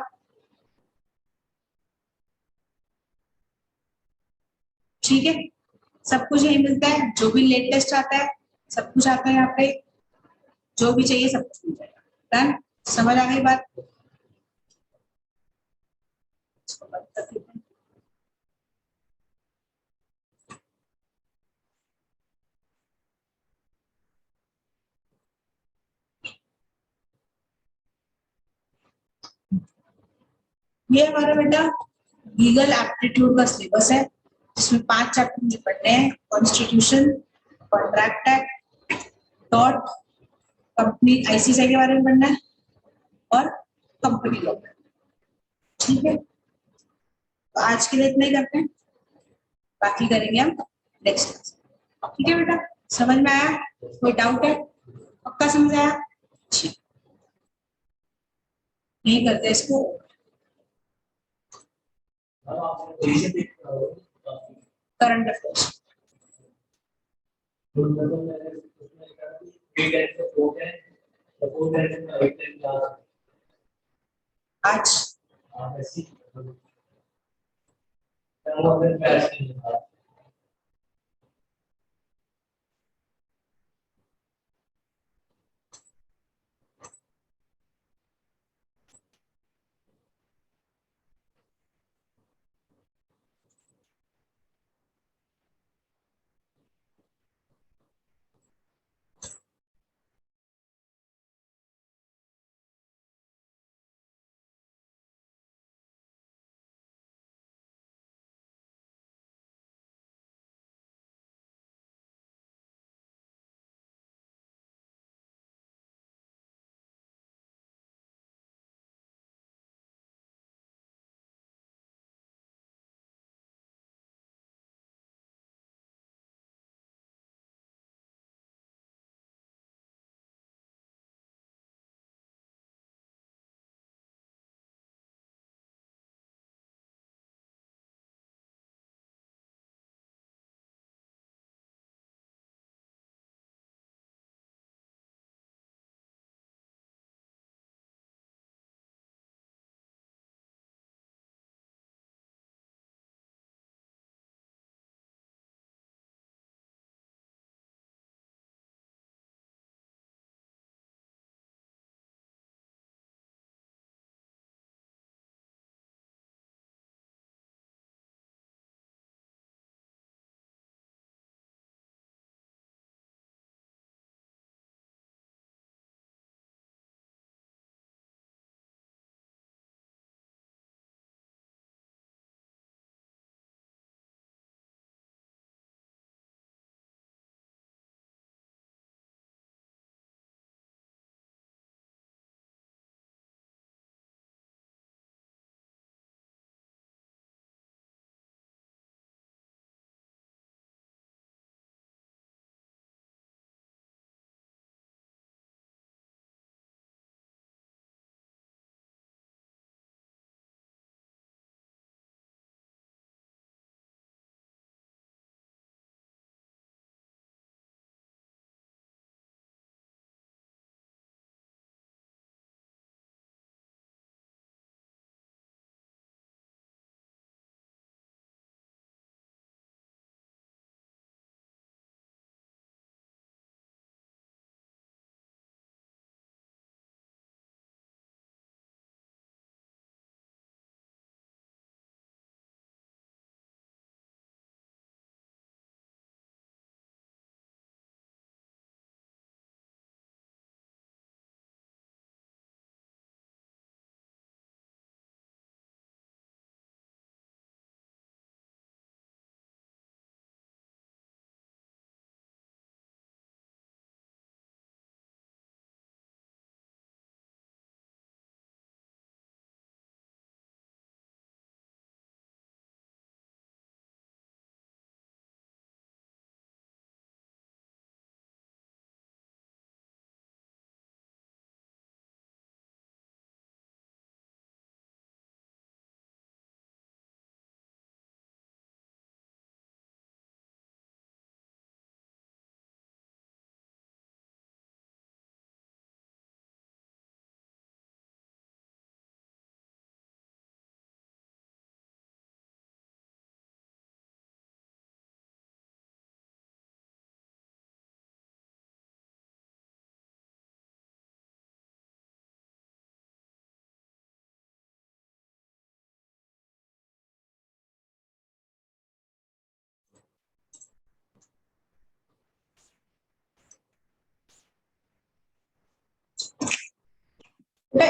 ठीक है, सब कुछ यही मिलता है, जो भी लेटेस्ट आता है सब कुछ आता है यहाँ पे, जो भी चाहिए सब कुछ मिल जाएगा। डन, समझ आ गई बात? इसको बंद कर देते हैं। ये हमारा बेटा लीगल एप्टीट्यूड का सिलेबस है, जिसमें 5 चैप्टर मुझे पढ़ने हैं। Constitution, contract act, tort, company ICSI के बारे में पढ़ना है, और कंपनी लॉ। ठीक है, तो आज के लिए इतना ही करते हैं, बाकी करेंगे हम नेक्स्ट क्लास। ठीक है बेटा, समझ में आया? कोई डाउट है? पक्का समझ आया? ठीक, यही करते हैं इसको। करंट अफेयर्स आज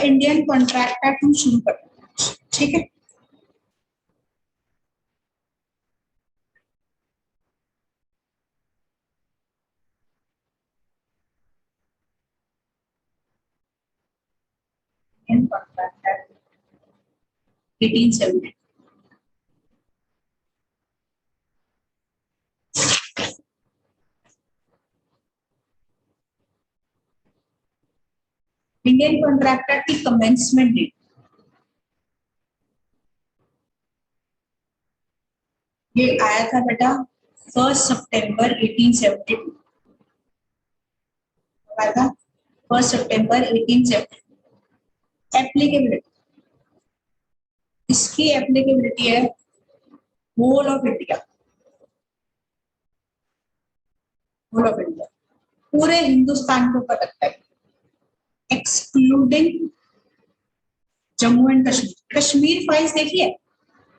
इंडियन कॉन्ट्रैक्ट एक्ट हम शुरू करते हैं, ठीक है। Indian contract act 1870। Indian contract act की कमेंसमेंट डेट ये आया था बेटा 1 सितंबर 1872 आया था, 1 सितंबर 1872। एप्लीकेबिलिटी, इसकी एप्लीकेबिलिटी है whole of India, whole of India, पूरे हिंदुस्तान को ऊपर लगता है, excluding Jammu and Kashmir. Kashmir files देखी है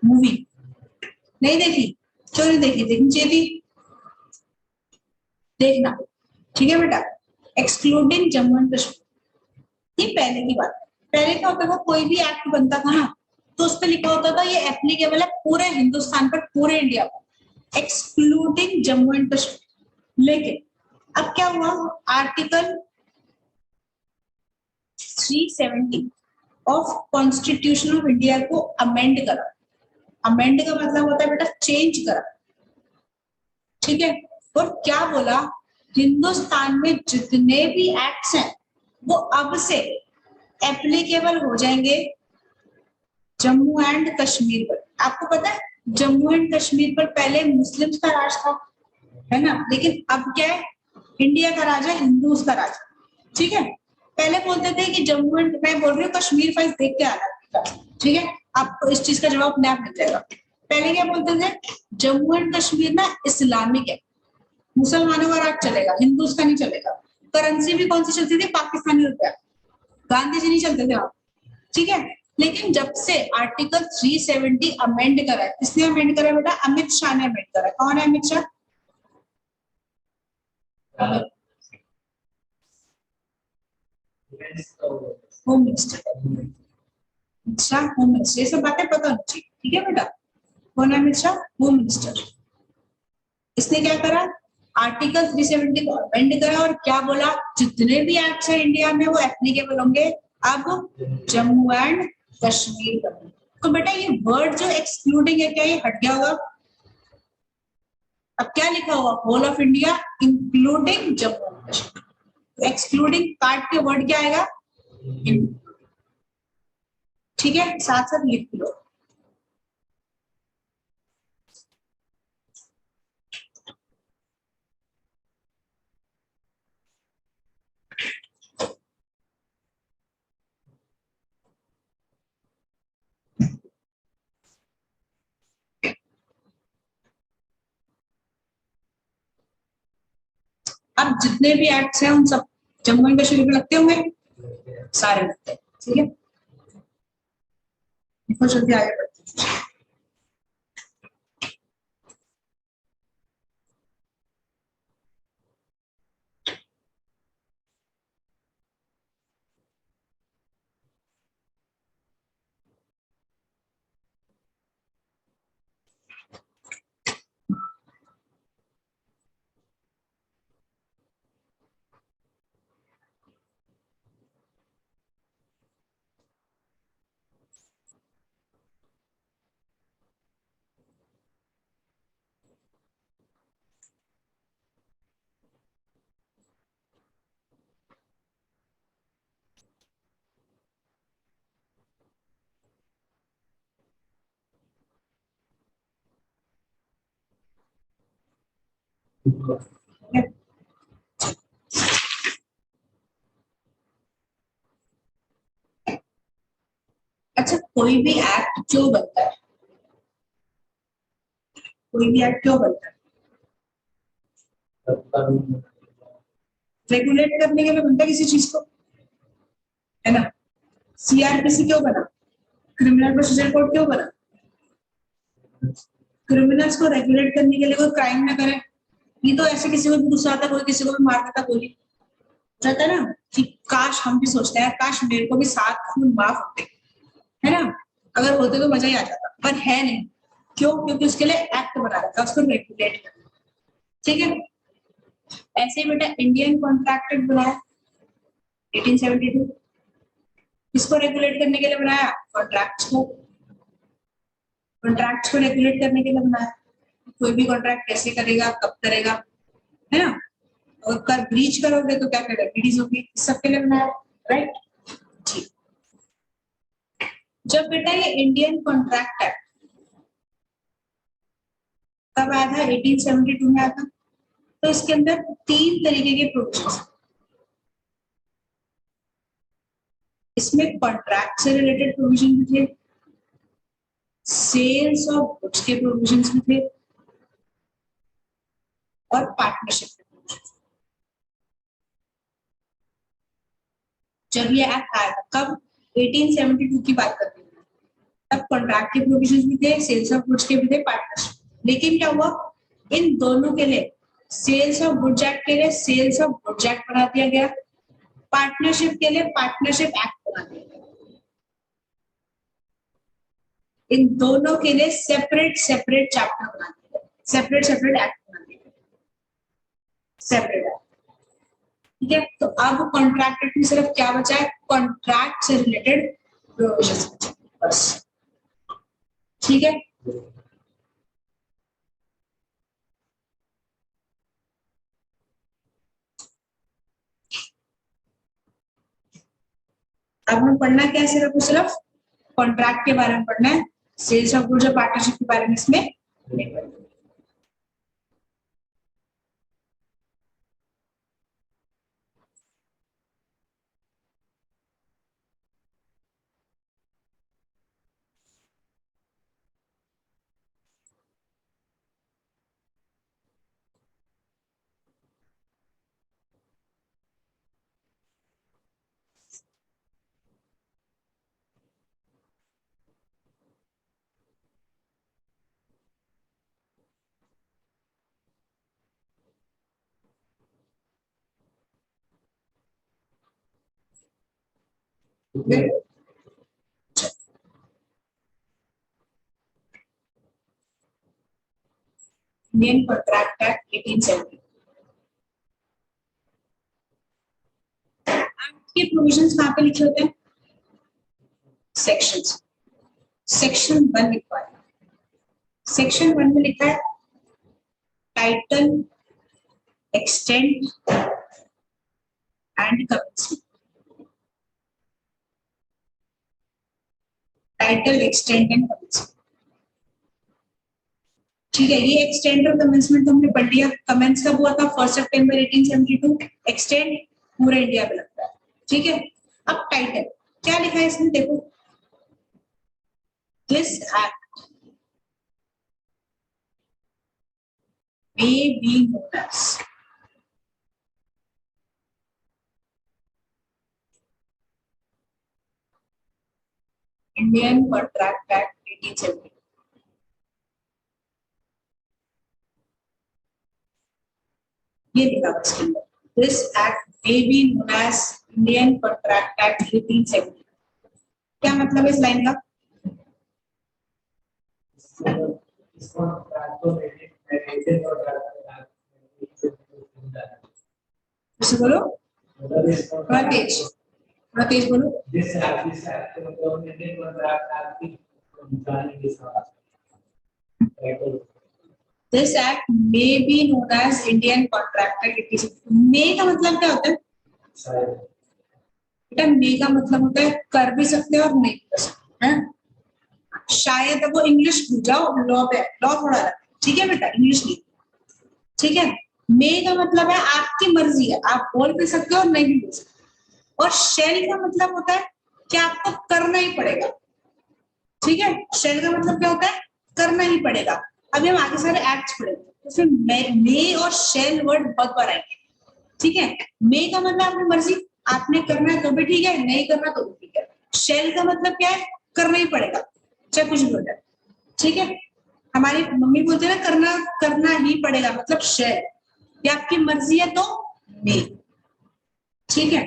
मूवी? नहीं देखी? क्यों नहीं देखी? देखनी चाहिए, देखना, ठीक है बेटा। एक्सक्लूडिंग जम्मू एंड कश्मीर, ये पहले की बात है। पहले क्या होता था, कोई भी एक्ट बनता था ना तो उस पर लिखा होता था ये एप्लीकेबल है पूरे हिंदुस्तान पर, पूरे इंडिया पर, एक्सक्लूडिंग जम्मू एंड कश्मीर। लेकिन अब क्या हुआ, article 370 of constitution of India को अमेंड करा। अमेंड का मतलब होता है बेटा चेंज करा, ठीक है। और क्या बोला, हिंदुस्तान में जितने भी एक्ट्स हैं वो अब से एप्लीकेबल हो जाएंगे जम्मू एंड कश्मीर पर। आपको पता है जम्मू एंड कश्मीर पर पहले मुस्लिम्स का राज था, है ना, लेकिन अब क्या है, इंडिया का राज है, हिंदूज का राज, ठीक है। पहले बोलते थे कि जम्मू एंड, मैं बोल रही हूँ कश्मीर फाइल देख के आना, ठीक है, आपको इस चीज का जवाब नया मिल जाएगा। पहले क्या बोलते थे, जम्मू एंड कश्मीर ना इस्लामिक है, मुसलमानों का राज चलेगा, हिंदूज का नहीं चलेगा। करेंसी भी कौन सी चलती थी, पाकिस्तानी रुपया, गांधी जी नहीं चलते थे वहां, ठीक है। लेकिन जब से आर्टिकल 370 अमेंड करा है, किसने अमेंड करा बेटा, अमित शाह ने अमेंड करा। कौन है Amit Shah? Home minister, Amit Shah home minister, ये सब बातें पता होनी चाहिए, ठीक है बेटा। कौन है अमित शाह? Home minister. इसने क्या करा, आर्टिकल 370 को अमेंड करा और क्या बोला, जितने भी एक्ट्स है इंडिया में वो एप्लीकेबल होंगे अब जम्मू एंड कश्मीर का। तो बेटा ये वर्ड जो एक्सक्लूडिंग है, क्या ये हट गया होगा? अब क्या लिखा हुआ, whole of India including Jammu and Kashmir. Excluding part के वर्ड क्या आएगा, ठीक है, साथ साथ लिख लो। अब जितने भी एक्ट्स हैं उन सब जम्मू एंड कश्मीर में लगते होंगे, सारे लगते हैं, ठीक है। देखो जल्दी आगे बढ़ते हैं। अच्छा, कोई भी एक्ट क्यों बनता है, कोई भी एक्ट क्यों बनता है? रेगुलेट करने के लिए बनता है किसी चीज को, है ना। सीआरपीसी क्यों बना, क्रिमिनल प्रोसीजर कोड क्यों बना? क्रिमिनल्स को रेगुलेट करने के लिए, कोई क्राइम ना करे। ये तो ऐसे किसी को भी गुस्सा आता, कोई किसी को भी मार देता, गोली जाता है ना, कि काश हम भी सोचते हैं काश मेरे को भी 7 खून माफ होते, है ना, अगर होते तो मजा ही आ जाता, पर है नहीं। क्यों? क्योंकि उसके लिए एक्ट बना रखा है, उसको रेगुलेट करना। ठीक है, ऐसे ही बेटा इंडियन कॉन्ट्रैक्ट एक्ट बनाया 1872, इसको रेगुलेट करने के लिए बनाया, कॉन्ट्रैक्ट्स को रेगुलेट करने के लिए बनाया, कोई भी कॉन्ट्रैक्ट कैसे करेगा, कब करेगा, है ना, और कर ब्रीच करोगे तो क्या करेगा, ईडीज होगी, इस सब के लिए बनाया, राइट। ठीक, जब बेटा ये इंडियन कॉन्ट्रैक्ट एक्ट कब आया था, 1872 में आया था, तो इसके अंदर 3 तरीके के प्रोविजंस, इसमें कॉन्ट्रैक्ट से रिलेटेड प्रोविजन भी थे, सेल्स ऑफ गुड्स के प्रोविजंस भी थे, और पार्टनरशिप के प्रोविजंस। जब ये एक्ट आया था कब, 1872 की बात करते हैं, तब कॉन्ट्रैक्ट के प्रोविजंस भी थे, सेल्स ऑफ गुड्स के भी थे, पार्टनरशिप। लेकिन क्या हुआ, इन दोनों के लिए सेल्स ऑफ गुड्स एक्ट के लिए सेल्स ऑफ गुड्स एक्ट बना दिया गया, पार्टनरशिप के लिए पार्टनरशिप एक्ट बना दिया गया। इन दोनों के लिए सेपरेट सेपरेट चैप्टर बना दिया गया, सेपरेट सेपरेट एक्ट बना दिया गया, सेपरेट एक्ट। ठीक है, तो अब कॉन्ट्रैक्ट एक्ट में सिर्फ क्या बचा है, कॉन्ट्रैक्ट से रिलेटेड प्रोविजंस बस। ठीक है, अब हमें पढ़ना क्या है, सिर्फ कॉन्ट्रैक्ट के बारे में पढ़ना है, सेल्स ऑफ गुड्स और पार्टनरशिप के बारे में इसमें नहीं पढ़ना। इंडियन कॉन्ट्रैक्ट एक्ट 1870 के प्रोविजंस कहाँ पे लिखे होते हैं, सेक्शंस। सेक्शन 1 लिखा है, सेक्शन 1 में लिखा है title, extent and commencement. Title, extent and commencement. ठीक है, ये एक्सटेंड और कमेंसमेंट हमने पढ़ लिया। कमेंस कब हुआ था, 1 सितंबर 1872, एक्सटेंड पूरे इंडिया में लगता है। ठीक है, अब टाइटल क्या लिखा है इसमें, देखो, this act may be known as Indian Contract Act 1870। ये लिखा है इसके अंदर, this act may be known as Indian Contract Act 1870। क्या मतलब है इस लाइन का, फिर बोलो, थोड़ा तेज बोलो। This act may be known as Indian contract act 1870। May का मतलब क्या होता है बेटा, मे का मतलब होता है कर भी सकते हो और नहीं कर सकते हैं। शायद वो इंग्लिश भूल जाओ, लॉ पे लॉ थोड़ा अलग है। ठीक है बेटा, इंग्लिश नहीं। ठीक है, मे का मतलब है आपकी मर्जी है, आप बोल भी सकते हो और नहीं भी बोल सकते। और शेल का मतलब होता है कि आपको करना ही पड़ेगा। ठीक है, शेल का मतलब क्या होता है, करना ही पड़ेगा। अभी हम आगे सारे एक्ट्स पढ़ेंगे तो फिर मे और शेल वर्ड बहुत बार आएंगे। ठीक है, मे का मतलब आपकी मर्जी, आपने करना है तो भी ठीक है, नहीं करना तो भी ठीक है। शेल का मतलब क्या है, करना ही पड़ेगा चाहे कुछ भी हो जाए। ठीक है, हमारी मम्मी बोलते हैं ना, करना करना ही पड़ेगा, मतलब शेल, ये आपकी मर्जी है तो मे। ठीक है,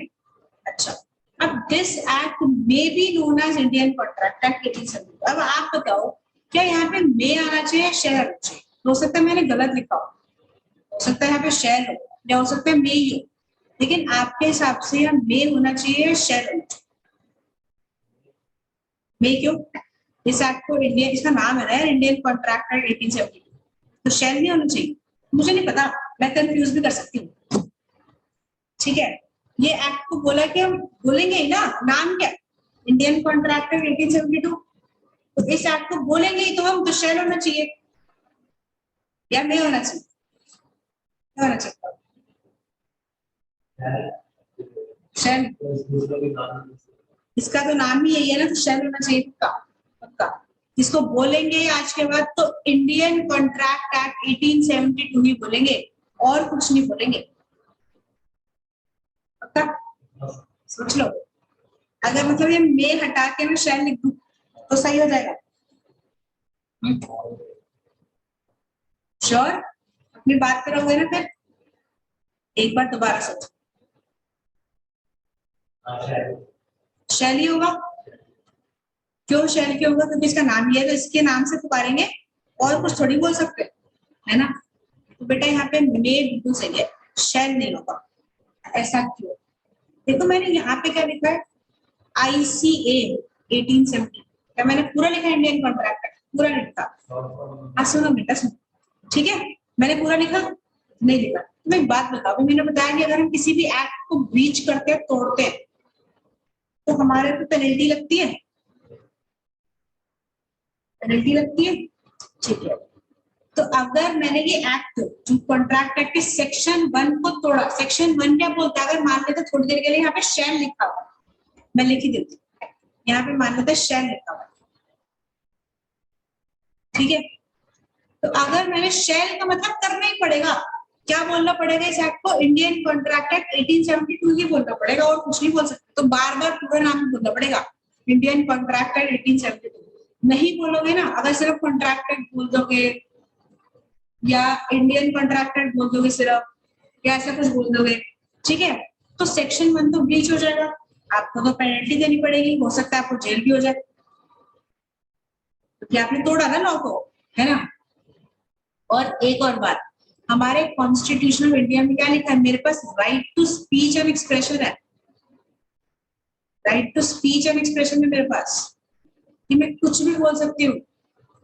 अच्छा, अब this act may be known as Indian contract act 1870। अब आप बताओ क्या यहाँ पे मे आना चाहिए, शहर आना चाहिए? हो सकता है मैंने गलत लिखा हो सकता है यहाँ पे शहर हो या हो सकता है मे ही हो, लेकिन आपके हिसाब से यहाँ मे होना चाहिए, शहर होना चाहिए? मे क्यों? इस एक्ट को इंडियन, इसका नाम है ना यार, इंडियन कॉन्ट्रैक्ट एक्ट 1872, तो शहर नहीं होना चाहिए? मुझे नहीं पता, मैं कंफ्यूज भी कर सकती हूँ। ठीक है, ये एक्ट को बोला कि हम बोलेंगे ही ना, नाम क्या? इंडियन कॉन्ट्रैक्ट एक्ट 1872, तो इस एक्ट को बोलेंगे ही तो हम, तो शहर होना चाहिए या नहीं होना चाहिए? नहीं होना चाहिए, शहर। दूसरा भी नाम इसका तो नाम ही यही है ना, तो शहर होना चाहिए पक्का पक्का। इसको बोलेंगे आज के बाद तो इंडियन कॉन्ट्रैक्ट एक्ट 1872 ही बोलेंगे, और कुछ नहीं बोलेंगे, पक्का? सोच लो, अगर मतलब ये मे हटा के मैं शहर लिख दूं तो सही हो जाएगा? श्योर? अपनी बात करोगे ना फिर? एक बार दोबारा सोचो, शैली होगा। क्यों शैली क्यों होगा? क्योंकि इसका नाम ये है, तो इसके नाम से पुकारेंगे, और कुछ थोड़ी बोल सकते हैं, है ना? तो बेटा यहाँ पे मे बिल्कुल सही है, शैल नहीं होगा। ऐसा क्यों? देखो मैंने यहाँ पे क्या लिखा है, ICA 1870, क्या मैंने पूरा लिखा है इंडियन कॉन्ट्रैक्ट एक्ट? पूरा लिखा? हाँ सुनो बेटा सुनो, ठीक है, मैंने पूरा लिखा? नहीं लिखा। तो मैं एक बात बताओ, मैंने बताया कि अगर हम किसी भी एक्ट को ब्रीच करते हैं, तोड़ते हैं, तो हमारे पे पेनल्टी लगती है, पेनल्टी लगती है, ठीक है। तो अगर मैंने ये एक्ट जो कॉन्ट्रैक्ट एक्ट के सेक्शन 1 को तोड़ा, सेक्शन 1 क्या बोलता है? अगर मान लेते थोड़ी देर के लिए यहाँ पे शैल लिखा हुआ, मैं लिख ही देती हूँ, यहाँ पे मान लेते शैल लिखा हुआ, ठीक है? तो अगर मैंने शैल का मतलब करना ही पड़ेगा, क्या बोलना पड़ेगा इस एक्ट को? इंडियन कॉन्ट्रैक्ट एक्ट 1872 ही बोलना पड़ेगा, और कुछ नहीं बोल सकते। तो बार बार पूरा नाम बोलना पड़ेगा, इंडियन कॉन्ट्रैक्ट एक्ट 1872 नहीं बोलोगे ना, अगर सिर्फ कॉन्ट्रैक्ट एक्ट बोल दोगे या इंडियन कॉन्ट्रैक्ट एक्ट बोल दोगे सिर्फ, या ऐसा कुछ बोल दोगे, ठीक है, तो सेक्शन 1 तो ब्रीच हो जाएगा, आपको तो पेनल्टी देनी पड़ेगी, हो सकता है आपको जेल भी हो जाए, क्योंकि आपने तोड़ा ना लॉ को, है ना? और एक और बात, हमारे कॉन्स्टिट्यूशन ऑफ इंडिया में क्या लिखा है? मेरे पास right to speech and expression है, right to speech and expression है मेरे पास, कि मैं कुछ भी बोल सकती हूँ,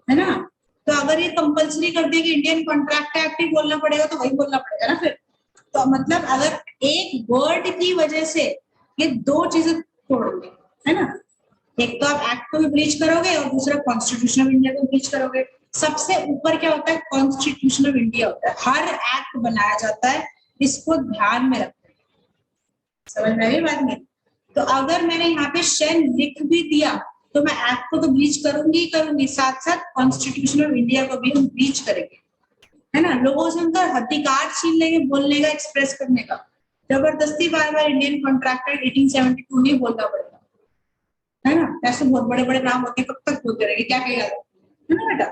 है ना? तो अगर ये कंपलसरी कर दिया कि इंडियन कॉन्ट्रैक्ट एक्ट ही बोलना पड़ेगा, तो वही बोलना पड़ेगा ना फिर। तो मतलब अगर एक वर्ड की वजह से ये दो चीजें तोड़ोगे, है ना, एक तो आप एक्ट को भी ब्रीच करोगे और दूसरा कॉन्स्टिट्यूशन ऑफ इंडिया को ब्रीच करोगे। सबसे ऊपर क्या होता है? कॉन्स्टिट्यूशन ऑफ इंडिया होता है, हर एक्ट बनाया जाता है, इसको ध्यान में रखना है, समझ में आई बात में? तो अगर मैंने यहाँ पे शेल लिख भी दिया तो मैं एक्ट को तो ब्रीच करूंगी ही करूंगी, साथ साथ कॉन्स्टिट्यूशन ऑफ इंडिया को भी हम ब्रीच करेंगे, है ना? लोगों से उनका अधिकार छीन लेंगे बोलने का, एक्सप्रेस करने का, जबरदस्ती बार बार इंडियन कॉन्ट्रैक्ट एक्ट 1872 नहीं बोलना पड़ेगा, है ना? ऐसे बहुत बड़े बड़े नाम होते हैं, कब तक बोलते रहेंगे, क्या कहेगा, है ना बेटा?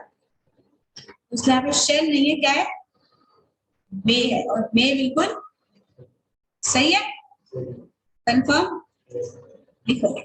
इसलिए यहाँ पे शेल नहीं है, क्या है? मे है, और मे बिल्कुल सही है, कंफर्म? लिखो।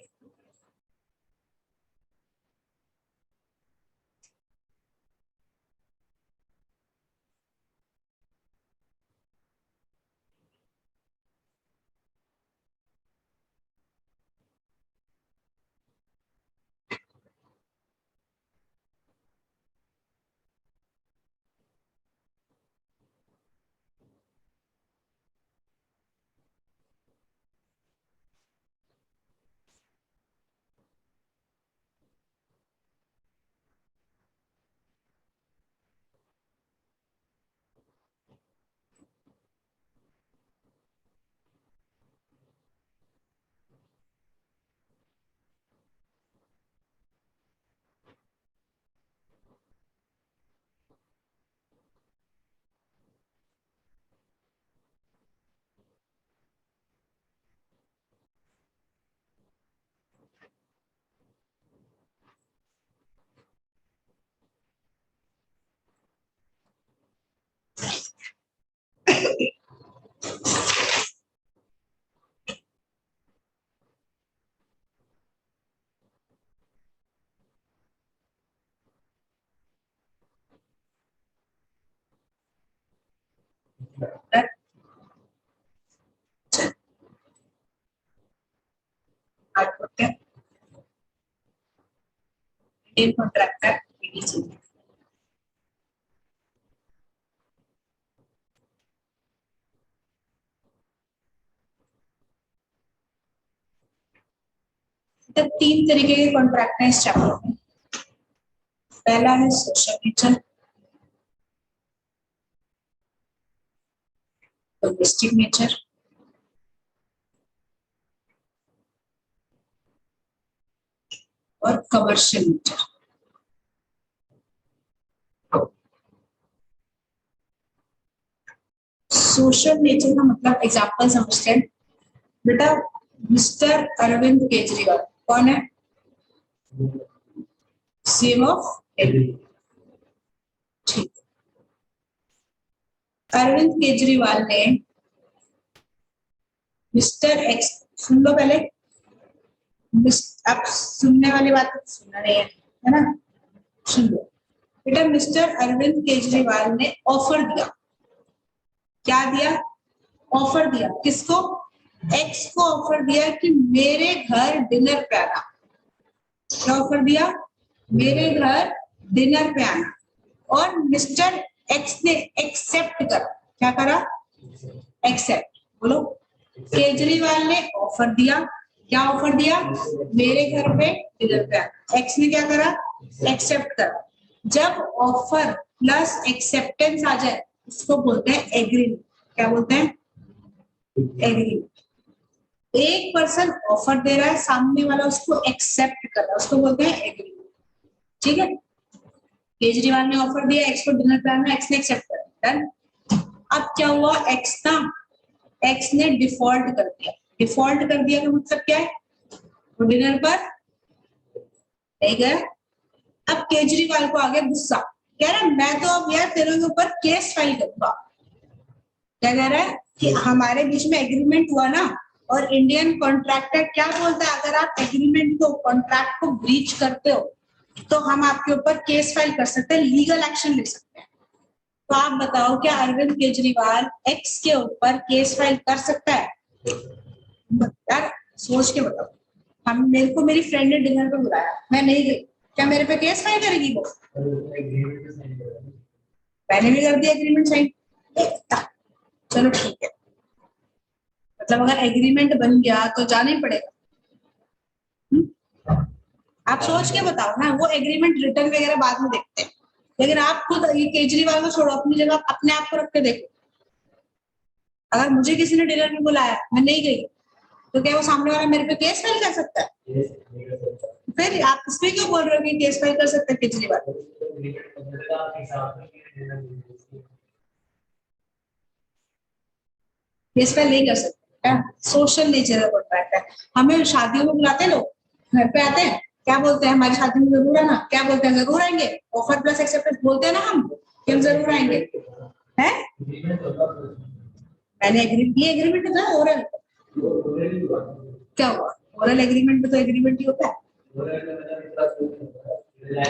Contractor PDC. तो 3 तरीके के कॉन्ट्रैक्ट हैं इस चैप्टर में। पहला है सोशल नेचर, डोमेस्टिक नेचर, और कमर्शियल नेचर। सोशल नेचर का मतलब एग्जाम्पल समझते हैं बेटा। मिस्टर अरविंद केजरीवाल कौन है? CM of Delhi. ठीक। अरविंद केजरीवाल ने मिस्टर एक्स, सुन लो पहले, अब सुनने वाली बात सुनना नहीं है ना, सुन लो बेटा। मिस्टर अरविंद केजरीवाल ने ऑफर दिया, क्या दिया? ऑफर दिया किसको? एक्स को ऑफर दिया कि मेरे घर डिनर पे आना। क्या ऑफर दिया? मेरे घर डिनर पे आना। और मिस्टर एक्स ने एक्सेप्ट करा। क्या करा? एक्सेप्ट। बोलो। केजरीवाल ने ऑफर दिया, क्या ऑफर दिया? मेरे घर पे डिनर पे आना। एक्स ने क्या करा? एक्सेप्ट करा। जब ऑफर प्लस एक्सेप्टेंस आ जाए उसको बोलते हैं एग्रीमेंट। क्या बोलते हैं? एग्रीमेंट। एक पर्सन ऑफर दे रहा है, सामने वाला उसको एक्सेप्ट कर रहा है, उसको बोलते हैं एग्रीमेंट। ठीक है। केजरीवाल ने ऑफर दिया एक्स को डिनर पे आना, एक्स ने एक्सेप्ट कर दिया। अब क्या हुआ? एक्स ना, एक्स ने डिफॉल्ट कर दिया। डिफॉल्ट कर दिया का मतलब क्या है? वो डिनर पर नहीं गया। अब केजरीवाल को आ गया गुस्सा, कह रहा है मैं तो अब यार तेरे के ऊपर केस फाइल करूंगा। क्या कह रहा है? कि हमारे बीच में एग्रीमेंट हुआ ना, और इंडियन कॉन्ट्रैक्टर क्या बोलता है, अगर आप एग्रीमेंट को, कॉन्ट्रैक्ट को ब्रीच करते हो तो हम आपके ऊपर केस फाइल कर सकते हैं, लीगल एक्शन ले सकते हैं। तो आप बताओ क्या अरविंद केजरीवाल एक्स के ऊपर केस फाइल कर सकता है? यार सोच के बताओ। हम, मेरे को मेरी फ्रेंड ने डिनर पे बुलाया, मैं नहीं गई, क्या मेरे पे केस फाइल करेगी वो? पहले भी कर दिया एग्रीमेंट साइन। चलो ठीक है, मतलब अगर एग्रीमेंट बन गया तो जाना ही पड़ेगा। आप सोच के बताओ ना, वो एग्रीमेंट रिटर्न वगैरह बाद में देखते हैं, लेकिन आप खुद ये केजरीवाल को छोड़ो, अपनी जगह अपने आप को रख के देखो। अगर मुझे किसी ने डिनर में बुलाया, मैं नहीं गई, तो क्या वो सामने वाला मेरे पे केस फाइल कर सकता है? फिर आप इसमें क्यों बोल रहे हो कि केस फाइल कर सकते हैं केजरीवाल? केस फाइल नहीं कर सकते। सोशल नेचर का कॉन्ट्रैक्ट है। हमें शादियों में बुलाते हैं लोग, घर पे आते हैं, क्या बोलते हैं? हमारी शादी में जरूर आना। क्या बोलते हैं? जरूर आएंगे। ऑफर प्लस एक्सेप्टेंस बोलते हैं ना हम, कि हम जरूर आएंगे। है मैंने एग्रीमेंट होता है ओरल। क्या हुआ? ओरल एग्रीमेंट में तो एग्रीमेंट ही होता है।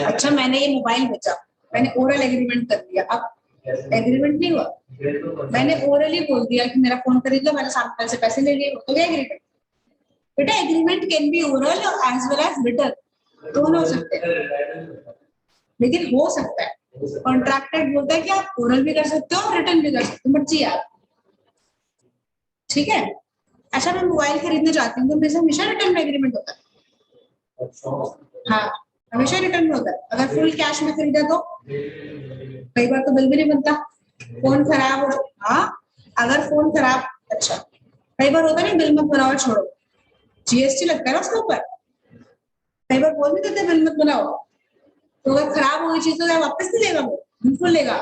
अच्छा मैंने ये मोबाइल बेचा, मैंने ओरल एग्रीमेंट कर दिया, अब एग्रीमेंट नहीं हुआ। मैंने ओरली बोल दिया कि मेरा फोन खरीद लो, मैंने सामने वाले से पैसे ले लिए, तो क्या एग्रीमेंट? बेटा agreement can be oral as well as written, दोनों हो सकते हैं, लेकिन हो सकता है। कॉन्ट्रैक्टेड बोलता है कि आप ओरल भी कर सकते हो और रिटर्न भी कर सकते हो, मर्जी आप। ठीक है। अच्छा मैं मोबाइल खरीदने जाती हूँ तो मेरे से हमेशा रिटर्न में एग्रीमेंट होता है। हाँ, हमेशा रिटर्न में होता है। अगर फुल कैश में खरीदा तो कई बार तो बिल भी नहीं बनता। फोन खराब हो, हाँ अगर फोन खराब, अच्छा कई बार होता नहीं, बिल मत बनाओ छोड़ो, जीएसटी लगता है ना उसके ऊपर। कई बार बोल भी देते बिल मत बनाओ, तो अगर खराब हो गई चीज तो क्या वापस नहीं लेगा? वो बिल्कुल लेगा।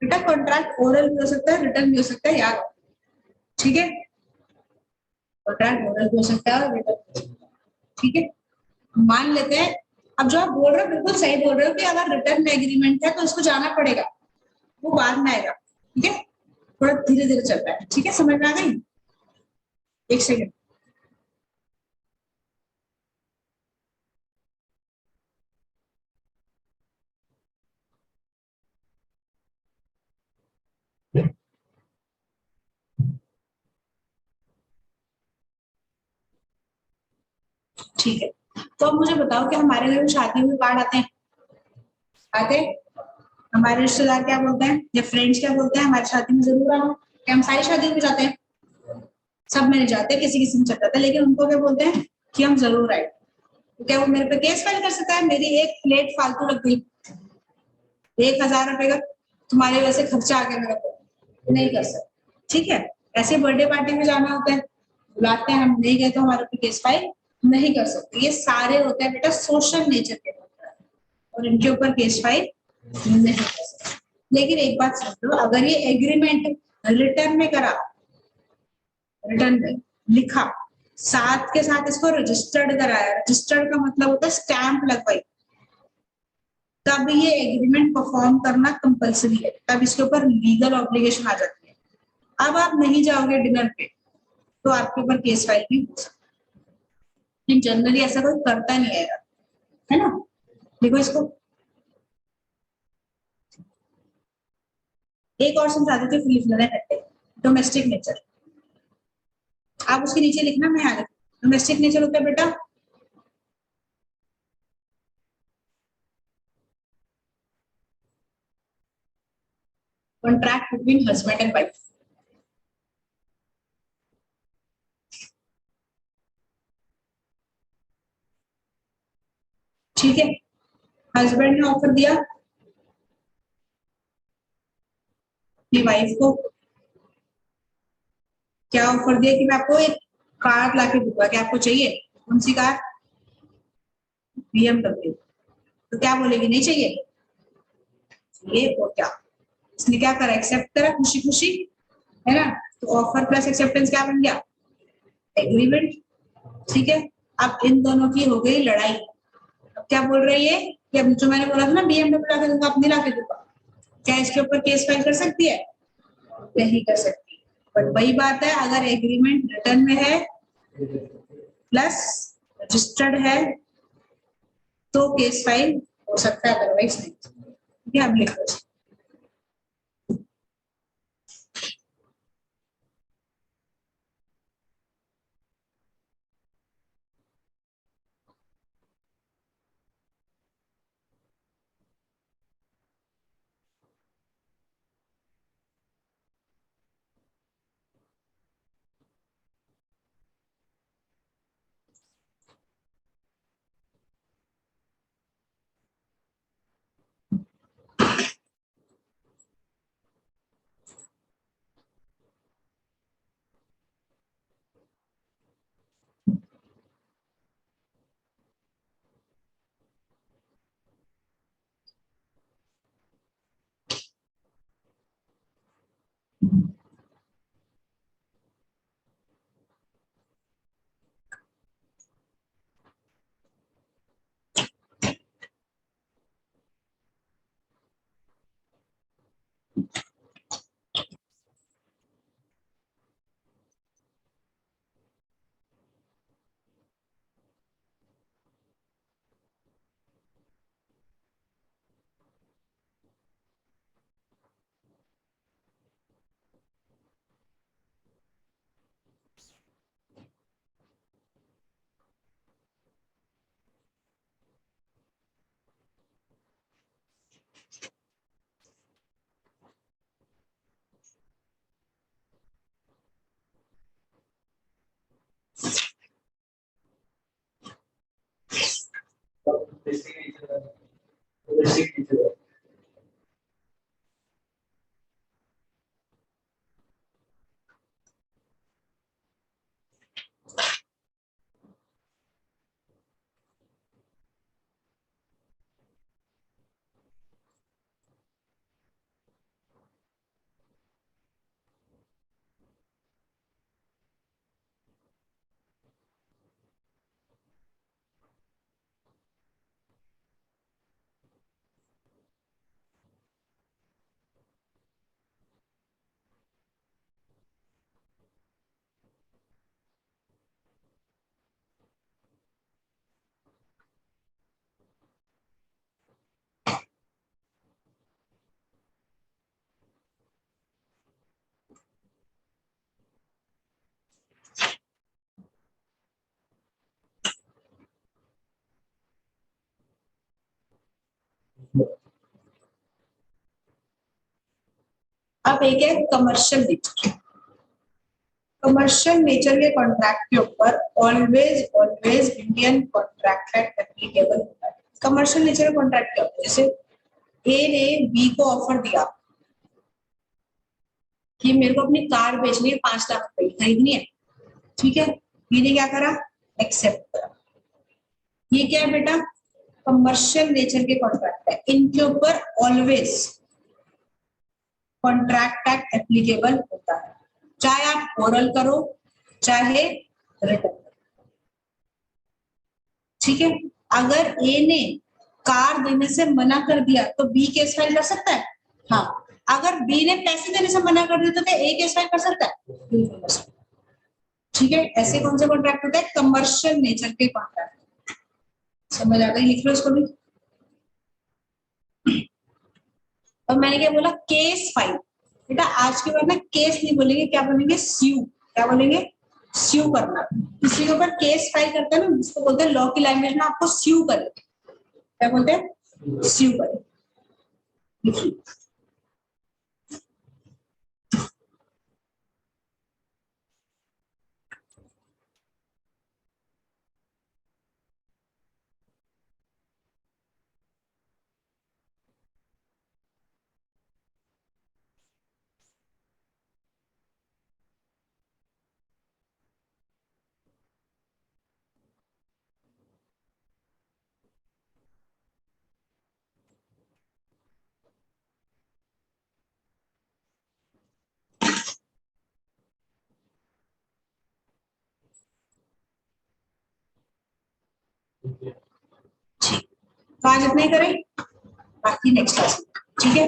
बेटा कॉन्ट्रैक्ट ओरल भी हो सकता है, रिटर्न भी हो सकता है, याद। ठीक है। कॉन्ट्रैक्ट ओरल भी हो सकता है और रिटर्न भी हो सकता है। ठीक है। मान लेते हैं, अब जो आप बोल रहे हो बिल्कुल सही बोल रहे हो कि अगर रिटर्न में एग्रीमेंट है तो इसको जाना पड़ेगा, वो बाद में आएगा। ठीक है, थोड़ा धीरे धीरे चलता है। ठीक है, समझ में आ गई? एक सेकेंड। ठीक है, तो अब मुझे बताओ कि हमारे घर में शादियों में कार्ड आते हैं, आते हैं? हमारे रिश्तेदार क्या बोलते हैं या फ्रेंड्स क्या बोलते हैं, हमारी शादी में जरूर आना। क्या हम सारी शादियों में जाते हैं? सब में नहीं जाते, किसी किसी में चल जाता है, लेकिन उनको क्या बोलते हैं कि हम जरूर आए। तो क्या वो मेरे पे केस फाइल कर सकता है? मेरी एक प्लेट फालतू लग गई, 1,000 रुपए का तुम्हारी वजह से खर्चा आ गया मेरे को, नहीं कर सकते। ठीक है, ऐसे बर्थडे पार्टी में जाना होता है, बुलाते हैं, हम नहीं गए तो हमारे पे केस फाइल नहीं कर सकते। ये सारे होते हैं बेटा सोशल नेचर के होते हैं, और इनके ऊपर केस फाइल नहीं कर सकते। लेकिन एक बात समझो, अगर ये एग्रीमेंट रिटर्न में करा, रिटर्न में लिखा, साथ के साथ इसको रजिस्टर्ड कराया, रजिस्टर्ड का मतलब होता है स्टैंप लगवाई, तब ये एग्रीमेंट परफॉर्म करना कंपलसरी है, तब इसके ऊपर लीगल ऑब्लिगेशन आ जाती है। अब आप नहीं जाओगे डिनर पे तो आपके ऊपर केस फाइल भी हो सकता है, लेकिन जनरली ऐसा कोई करता नहीं है यार, है ना? देखो इसको एक और समझा देते फ्री फ्लोर है, डोमेस्टिक नेचर। आप उसके नीचे लिखना, मैं यहाँ लिख, डोमेस्टिक नेचर होता है बेटा contract between husband and wife. ठीक है, हस्बैंड ने ऑफर दिया अपनी वाइफ को, क्या ऑफर दिया कि मैं आपको एक कार ला के दूंगा, क्या आपको चाहिए? कौन सी कार? BMW। तो क्या बोलेगी, नहीं चाहिए? ये और क्या, इसने क्या करा, एक्सेप्ट करा खुशी खुशी, है ना? तो ऑफर प्लस एक्सेप्टेंस क्या बन गया, एग्रीमेंट। ठीक है, अब इन दोनों की हो गई लड़ाई। अब क्या बोल रही है कि अब जो मैंने बोला था ना BMW ला के दूंगा, अब नहीं ला के दूंगा, क्या इसके ऊपर केस फाइल कर सकती है? नहीं कर सकती। बट वही बात है, अगर एग्रीमेंट रिटर्न में है प्लस रजिस्टर्ड है तो केस फाइल हो सकता है, अदरवाइज नहीं। ठीक है, अब लिखो। अब एक है कमर्शियल नेचर। कमर्शियल नेचर के कॉन्ट्रैक्ट के ऊपर always always Indian contract act applicable होता है। कमर्शियल नेचर का कॉन्ट्रैक्ट क्या होता है? जैसे ए ने बी को ऑफर दिया कि मेरे को अपनी कार बेचनी है, 5 लाख रुपए की खरीदनी है, ठीक है, बी ने क्या करा? एक्सेप्ट करा। ये क्या है बेटा? कमर्शियल नेचर के कॉन्ट्रैक्ट है, इनके ऊपर ऑलवेज कॉन्ट्रैक्ट एक्ट एप्लीकेबल होता है, चाहे आप ओरल करो चाहे रिटर्न, ठीक है। अगर ए ने कार देने से मना कर दिया तो बी केस फाइल कर सकता है? हाँ। अगर बी ने पैसे देने से मना कर दिया तो क्या ए केस फाइल कर सकता है? बिल्कुल कर सकता है, ठीक है। ऐसे कौन से कॉन्ट्रैक्ट होते हैं? कमर्शियल नेचर के कॉन्ट्रैक्ट। समझ आ गई? लिख लो इसको भी। और मैंने क्या बोला? Case file. बेटा आज के बाद में केस नहीं बोलेंगे, क्या बोलेंगे? स्यू। क्या बोलेंगे? स्यू करना। किसी के ऊपर केस फाइल करता है ना, उसको बोलते हैं लॉ की लैंग्वेज में आपको स्यू करे। क्या बोलते हैं? स्यू करे। लिखिए। ठीक, तो आज इतना ही करें, बाकी नेक्स्ट क्लास में, ठीक है।